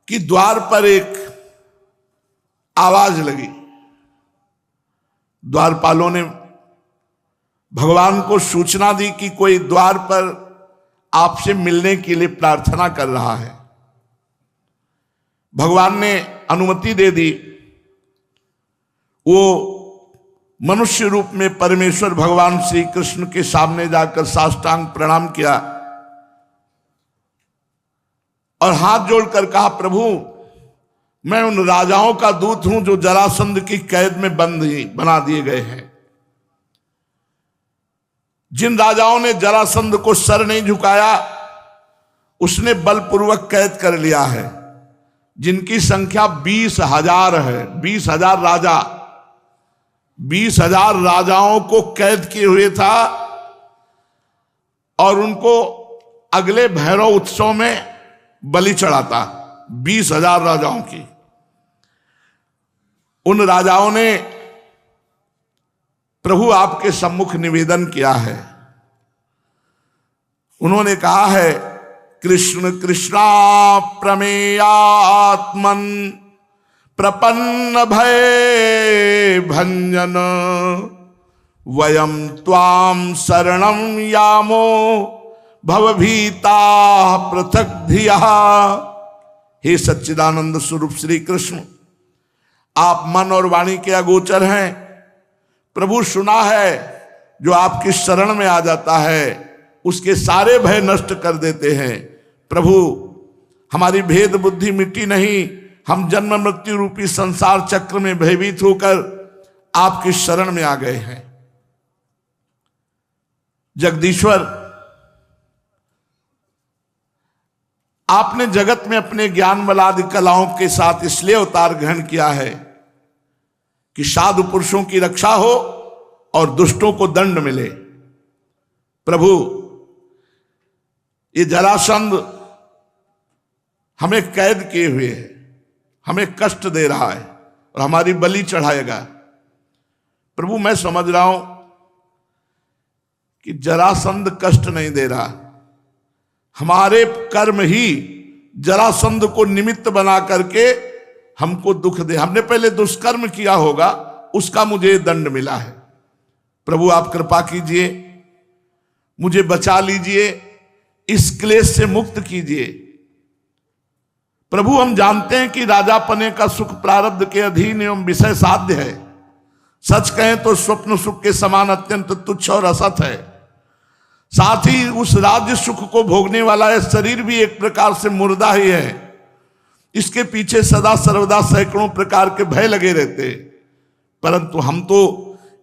कि द्वार पर एक आवाज लगी। द्वारपालों ने भगवान को सूचना दी कि कोई द्वार पर आपसे मिलने के लिए प्रार्थना कर रहा है। भगवान ने अनुमति दे दी। वो मनुष्य रूप में परमेश्वर भगवान श्री कृष्ण के सामने जाकर साष्टांग प्रणाम किया और हाथ जोड़कर कहा, प्रभु मैं उन राजाओं का दूत हूं जो जरासंध की कैद में बना दिए गए हैं। जिन राजाओं ने जरासंध को सर नहीं झुकाया उसने बलपूर्वक कैद कर लिया है, जिनकी संख्या 20,000 है। 20,000 राजा, 20,000 राजाओं को कैद किए हुए था और उनको अगले भैरव उत्सव में बलि चढ़ाता। 20,000 राजाओं की। उन राजाओं ने प्रभु आपके सम्मुख निवेदन किया है। उन्होंने कहा है, कृष्ण कृष्णा प्रमेयात्मन प्रपन्न भय भंजन वयम त्वाम शरणम यामो भवभीता पृथक धिया। हे सच्चिदानंद स्वरूप श्री कृष्ण, आप मन और वाणी के अगोचर हैं। प्रभु सुना है जो आपकी शरण में आ जाता है उसके सारे भय नष्ट कर देते हैं। प्रभु हमारी भेद बुद्धि मिट्टी नहीं, हम जन्म मृत्यु रूपी संसार चक्र में भयभीत होकर आपकी शरण में आ गए हैं। जगदीश्वर, आपने जगत में अपने ज्ञान बलादि कलाओं के साथ इसलिए अवतार ग्रहण किया है कि साधु पुरुषों की रक्षा हो और दुष्टों को दंड मिले। प्रभु ये जरासंध हमें कैद किए हुए है, हमें कष्ट दे रहा है और हमारी बलि चढ़ाएगा। प्रभु मैं समझ रहा हूं कि जरासंध कष्ट नहीं दे रहा, हमारे कर्म ही जरासंध को निमित्त बना करके हमको दुख दे। हमने पहले दुष्कर्म किया होगा, उसका मुझे दंड मिला है। प्रभु आप कृपा कीजिए, मुझे बचा लीजिए, इस क्लेश से मुक्त कीजिए। प्रभु हम जानते हैं कि राजा पने का सुख प्रारब्ध के अधीन एवं विषय साध्य है। सच कहें तो स्वप्न सुख के समान अत्यंत तुच्छ और असत है। साथ ही उस राज्य सुख को भोगने वाला यह शरीर भी एक प्रकार से मुर्दा ही है। इसके पीछे सदा सर्वदा सैकड़ों प्रकार के भय लगे रहते, परंतु हम तो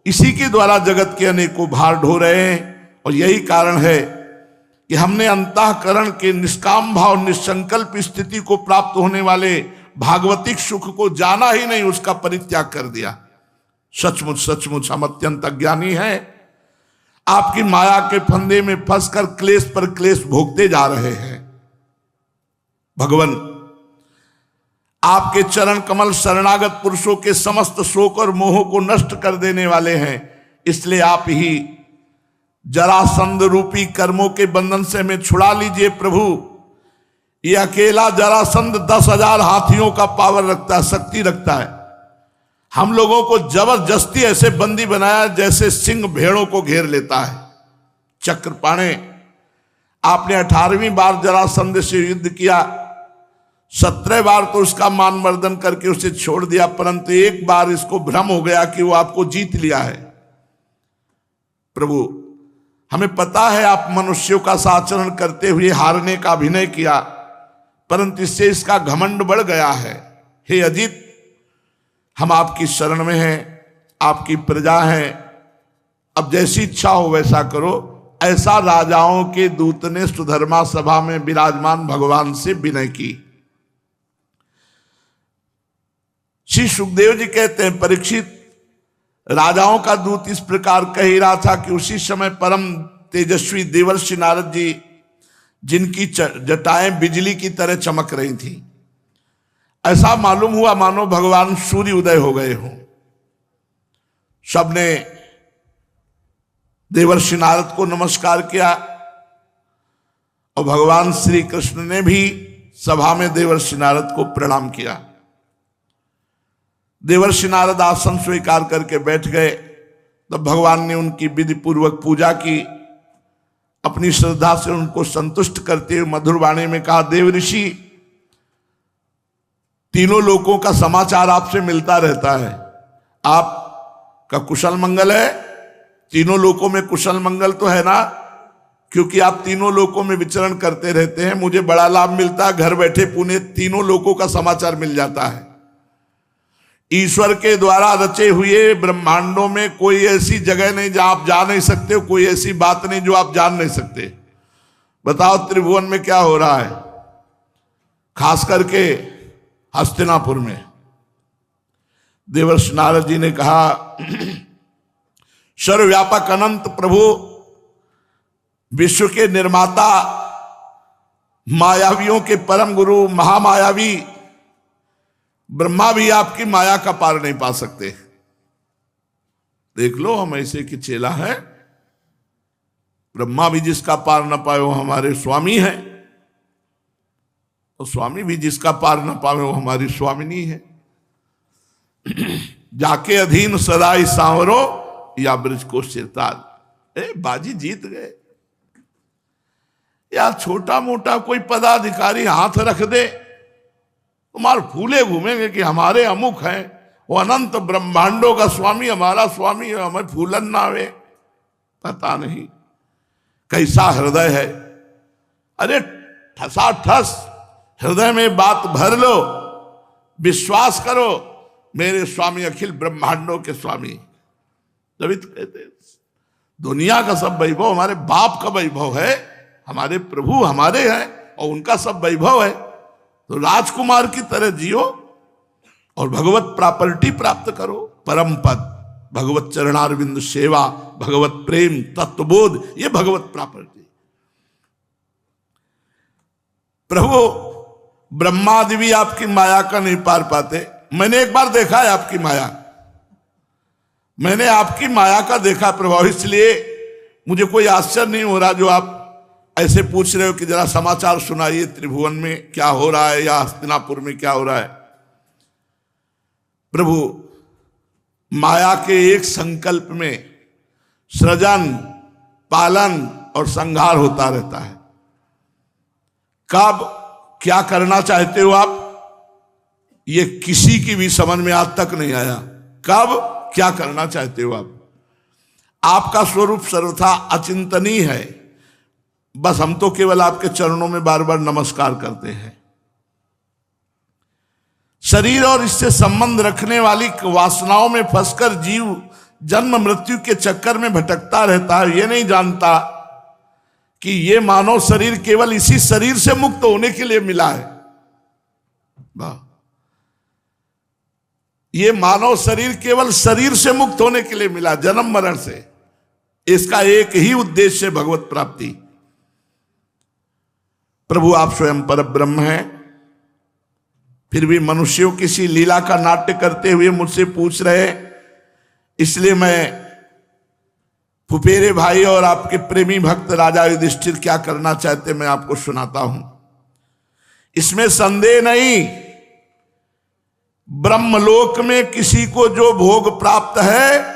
इसी के द्वारा जगत के अनेकों भार ढो रहे हैं। और यही कारण है कि हमने अंतःकरण के निष्काम भाव निसंकल्प स्थिति को प्राप्त होने वाले भागवतिक सुख को जाना ही नहीं, उसका परित्याग कर दिया। सचमुच सचमुच हम अत्यंत अज्ञानी हैं, आपकी माया के फंदे में फंसकर क्लेश पर क्लेश भोगते जा रहे हैं। भगवान आपके चरण कमल शरणागत पुरुषों के समस्त शोक और मोह को नष्ट कर देने वाले हैं। इसलिए आप ही जरासंध रूपी कर्मों के बंधन से हमें छुड़ा लीजिए। प्रभु ये अकेला जरासंध 10,000 हाथियों का पावर रखता है, शक्ति रखता है। हम लोगों को जबरदस्ती ऐसे बंदी बनाया जैसे सिंह भेड़ों को घेर लेता है। चक्रपाणे आपने 18वीं बार जरासंध से युद्ध किया, 17 बार तो उसका मान मर्दन करके उसे छोड़ दिया, परंतु एक बार इसको भ्रम हो गया कि वो आपको जीत लिया है। प्रभु हमें पता है आप मनुष्यों का आचरण करते हुए हारने का अभिनय किया, परंतु इससे इसका घमंड बढ़ गया है। हे अजित, हम आपकी शरण में हैं, आपकी प्रजा हैं, अब जैसी इच्छा हो वैसा करो। ऐसा राजाओं के दूत ने सुधर्मा सभा में विराजमान भगवान से विनय की। श्री सुखदेव जी कहते हैं, परीक्षित राजाओं का दूत इस प्रकार कह ही रहा था कि उसी समय परम तेजस्वी देवर्षि नारद जी, जिनकी जटाएं बिजली की तरह चमक रही थी, ऐसा मालूम हुआ मानो भगवान सूर्य उदय हो गए हों। सबने देवर्षि नारद को नमस्कार किया और भगवान श्री कृष्ण ने भी सभा में देवर्षि नारद को प्रणाम किया। देवर्षि नारद आसन स्वीकार करके बैठ गए, तब भगवान ने उनकी विधि पूर्वक पूजा की अपनी श्रद्धा से उनको संतुष्ट करते हुए मधुर वाणी में कहा, देव ऋषि, तीनों लोगों का समाचार आपसे मिलता रहता है, आपका कुशल मंगल है, तीनों लोकों में कुशल मंगल तो है ना, क्योंकि आप तीनों लोकों में विचरण करते रहते हैं। मुझे बड़ा लाभ मिलता है, घर बैठे पुणे तीनों लोकों का समाचार मिल जाता है। ईश्वर के द्वारा रचे हुए ब्रह्मांडों में कोई ऐसी जगह नहीं जहां आप जा नहीं सकते हो, कोई ऐसी बात नहीं जो आप जान नहीं सकते। बताओ त्रिभुवन में क्या हो रहा है, खास करके हस्तिनापुर में। देवर्षि नारद जी ने कहा, सर्वव्यापक अनंत प्रभु, विश्व के निर्माता, मायावियों के परम गुरु, महामायावी ब्रह्मा भी आपकी माया का पार नहीं पा सकते। देख लो, हम ऐसे की चेला है, ब्रह्मा भी जिसका पार न पाए वो हमारे स्वामी है, और स्वामी भी जिसका पार न पावे वो हमारी स्वामिनी है। जाके अधीन सदाई सांवरो या ब्रज को सिरताल। बाजी जीत गए। या छोटा मोटा कोई पदाधिकारी हाथ रख दे, तुम्हारे फूले घूमेंगे कि हमारे अमुक हैं, वो अनंत ब्रह्मांडों का स्वामी हमारा स्वामी है, हमें फूलन ना आवे। पता नहीं कैसा हृदय है। अरे ठसा ठस हृदय में बात भर लो, विश्वास करो, मेरे स्वामी अखिल ब्रह्मांडों के स्वामी। जब कहते दुनिया का सब वैभव हमारे बाप का वैभव है, हमारे प्रभु हमारे हैं और उनका सब वैभव है, तो राजकुमार की तरह जियो और भगवत प्रॉपर्टी प्राप्त करो। परम पद, भगवत चरणारविंद सेवा, भगवत प्रेम, तत्वबोध, ये भगवत प्रॉपर्टी। प्रभु ब्रह्मादि भी आपकी माया का नहीं पार पाते। मैंने एक बार देखा है आपकी माया, मैंने आपकी माया का देखा प्रभाव, इसलिए मुझे कोई आश्चर्य नहीं हो रहा जो आप ऐसे पूछ रहे हो कि जरा समाचार सुनाइए, त्रिभुवन में क्या हो रहा है या हस्तिनापुर में क्या हो रहा है। प्रभु माया के एक संकल्प में सृजन, पालन और संहार होता रहता है। कब क्या करना चाहते हो आप, ये किसी की भी समझ में आज तक नहीं आया। कब क्या करना चाहते हो आप, आपका स्वरूप सर्वथा अचिंतनीय है। बस हम तो केवल आपके चरणों में बार बार नमस्कार करते हैं। शरीर और इससे संबंध रखने वाली वासनाओं में फंसकर जीव जन्म मृत्यु के चक्कर में भटकता रहता है। ये नहीं जानता कि ये मानव शरीर केवल इसी शरीर से मुक्त होने के लिए मिला है। ये मानव शरीर केवल शरीर से मुक्त होने के लिए मिला, जन्म मरण से। इसका एक ही उद्देश्य है, भगवत प्राप्ति। प्रभु आप स्वयं पर ब्रह्म हैं, फिर भी मनुष्यों किसी लीला का नाट्य करते हुए मुझसे पूछ रहे, इसलिए मैं फुफेरे भाई और आपके प्रेमी भक्त राजा युधिष्ठिर क्या करना चाहते मैं आपको सुनाता हूं। इसमें संदेह नहीं, ब्रह्मलोक में किसी को जो भोग प्राप्त है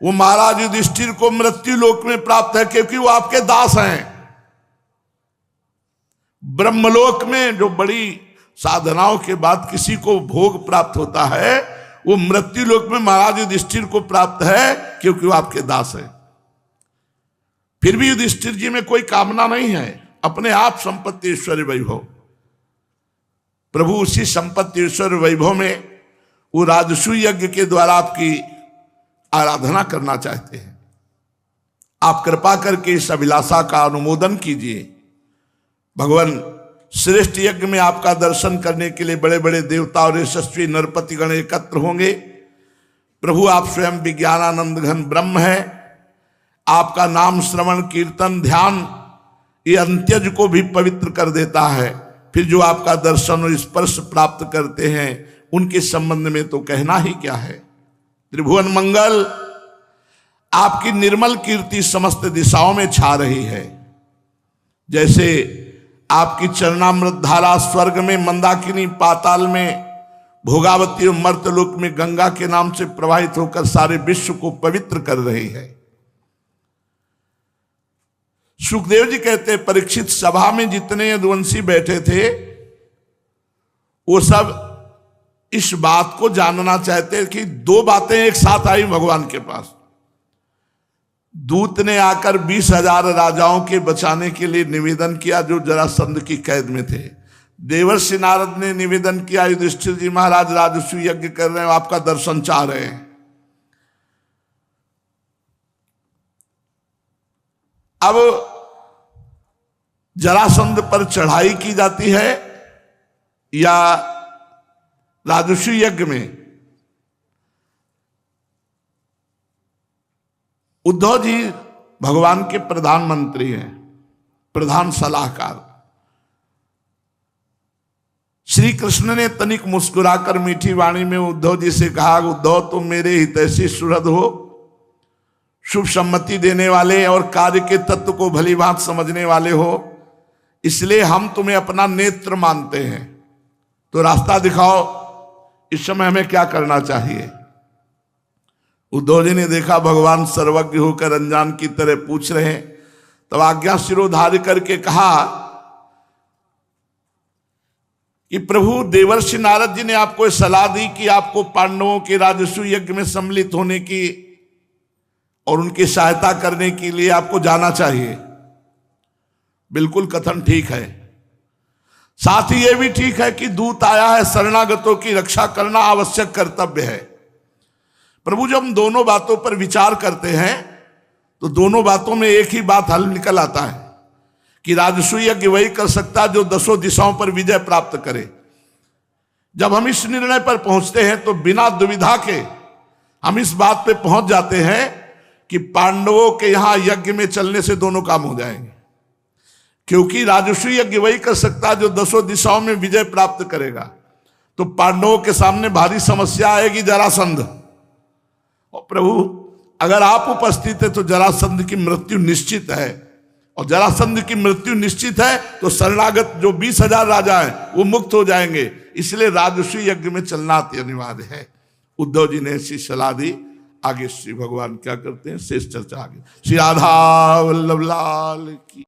वो महाराज युधिष्ठिर को मृत्यु लोक में प्राप्त है, क्योंकि वो आपके दास हैं। ब्रह्मलोक में जो बड़ी साधनाओं के बाद किसी को भोग प्राप्त होता है, वो मृत्यु लोक में महाराज युधिष्ठिर को प्राप्त है, क्योंकि वो आपके दास है। फिर भी युधिष्ठिर जी में कोई कामना नहीं है, अपने आप संपत्ति ऐश्वर्य वैभव। प्रभु उसी संपत्ति ऐश्वर्य वैभव में वो राजसूय यज्ञ के द्वारा आपकी आराधना करना चाहते हैं। आप कृपा करके इस अभिलाषा का अनुमोदन कीजिए। भगवान श्रेष्ठ यज्ञ में आपका दर्शन करने के लिए बड़े बड़े देवता और यशस्वी नरपतिगण एकत्र होंगे। प्रभु आप स्वयं विज्ञानानंद घन ब्रह्म है। आपका नाम श्रवण कीर्तन ध्यान ये अंत्यज को भी पवित्र कर देता है। फिर जो आपका दर्शन और स्पर्श प्राप्त करते हैं उनके संबंध में तो कहना ही क्या है। त्रिभुवन मंगल, आपकी निर्मल कीर्ति समस्त दिशाओं में छा रही है। जैसे आपकी चरणामृत धारा स्वर्ग में मंदाकिनी, पाताल में भोगावती और मर्तलोक में गंगा के नाम से प्रवाहित होकर सारे विश्व को पवित्र कर रही है। सुखदेव जी कहते हैं परीक्षित सभा में जितने यदुवंशी बैठे थे वो सब इस बात को जानना चाहते कि दो बातें एक साथ आई भगवान के पास। दूत ने आकर 20,000 राजाओं के बचाने के लिए निवेदन किया जो जरासंध की कैद में थे। देवर्षि नारद ने निवेदन किया युधिष्ठिर जी महाराज राजस्व यज्ञ कर रहे हैं, आपका दर्शन चाह रहे हैं। अब जरासंध पर चढ़ाई की जाती है या राजस्व यज्ञ में? उद्धव जी भगवान के प्रधानमंत्री हैं, प्रधान सलाहकार। श्री कृष्ण ने तनिक मुस्कुराकर मीठी वाणी में उद्धव जी से कहा, उद्धव तुम मेरे हितैषी सुहृद हो, शुभ सम्मति देने वाले और कार्य के तत्व को भली भांति समझने वाले हो, इसलिए हम तुम्हें अपना नेत्र मानते हैं। तो रास्ता दिखाओ, इस समय हमें क्या करना चाहिए? उद्धव जी ने देखा भगवान सर्वज्ञ होकर अनजान की तरह पूछ रहे हैं, तब आज्ञा शिरोधार्य करके कहा कि प्रभु देवर्षि नारद जी ने आपको सलाह दी कि आपको पांडवों के राजस्व यज्ञ में सम्मिलित होने की और उनकी सहायता करने के लिए आपको जाना चाहिए। बिल्कुल कथन ठीक है। साथ ही यह भी ठीक है कि दूत आया है, शरणागतों की रक्षा करना आवश्यक कर्तव्य है। प्रभु जब हम दोनों बातों पर विचार करते हैं तो दोनों बातों में एक ही बात हल निकल आता है कि राजस्व यज्ञ वही कर सकता है जो 10 दिशाओं पर विजय प्राप्त करे। जब हम इस निर्णय पर पहुंचते हैं तो बिना दुविधा के हम इस बात पे पहुंच जाते हैं कि पांडवों के यहां यज्ञ में चलने से दोनों काम हो जाएंगे, क्योंकि राजस्व यज्ञ वही कर सकता है जो 10 दिशाओं में विजय प्राप्त करेगा। तो पांडवों के सामने भारी समस्या आएगी, जरासंध। और प्रभु अगर आप उपस्थित है तो जरासंध की मृत्यु निश्चित है, और जरासंध की मृत्यु निश्चित है तो शरणागत जो 20,000 राजा हैं वो मुक्त हो जाएंगे। इसलिए राजस्व यज्ञ में चलना अति अनिवार्य है। उद्धव जी ने ऐसी सलाह दी। आगे श्री भगवान क्या करते हैं शेष चर्चा आगे। श्री राधा वल्लभ लाल की।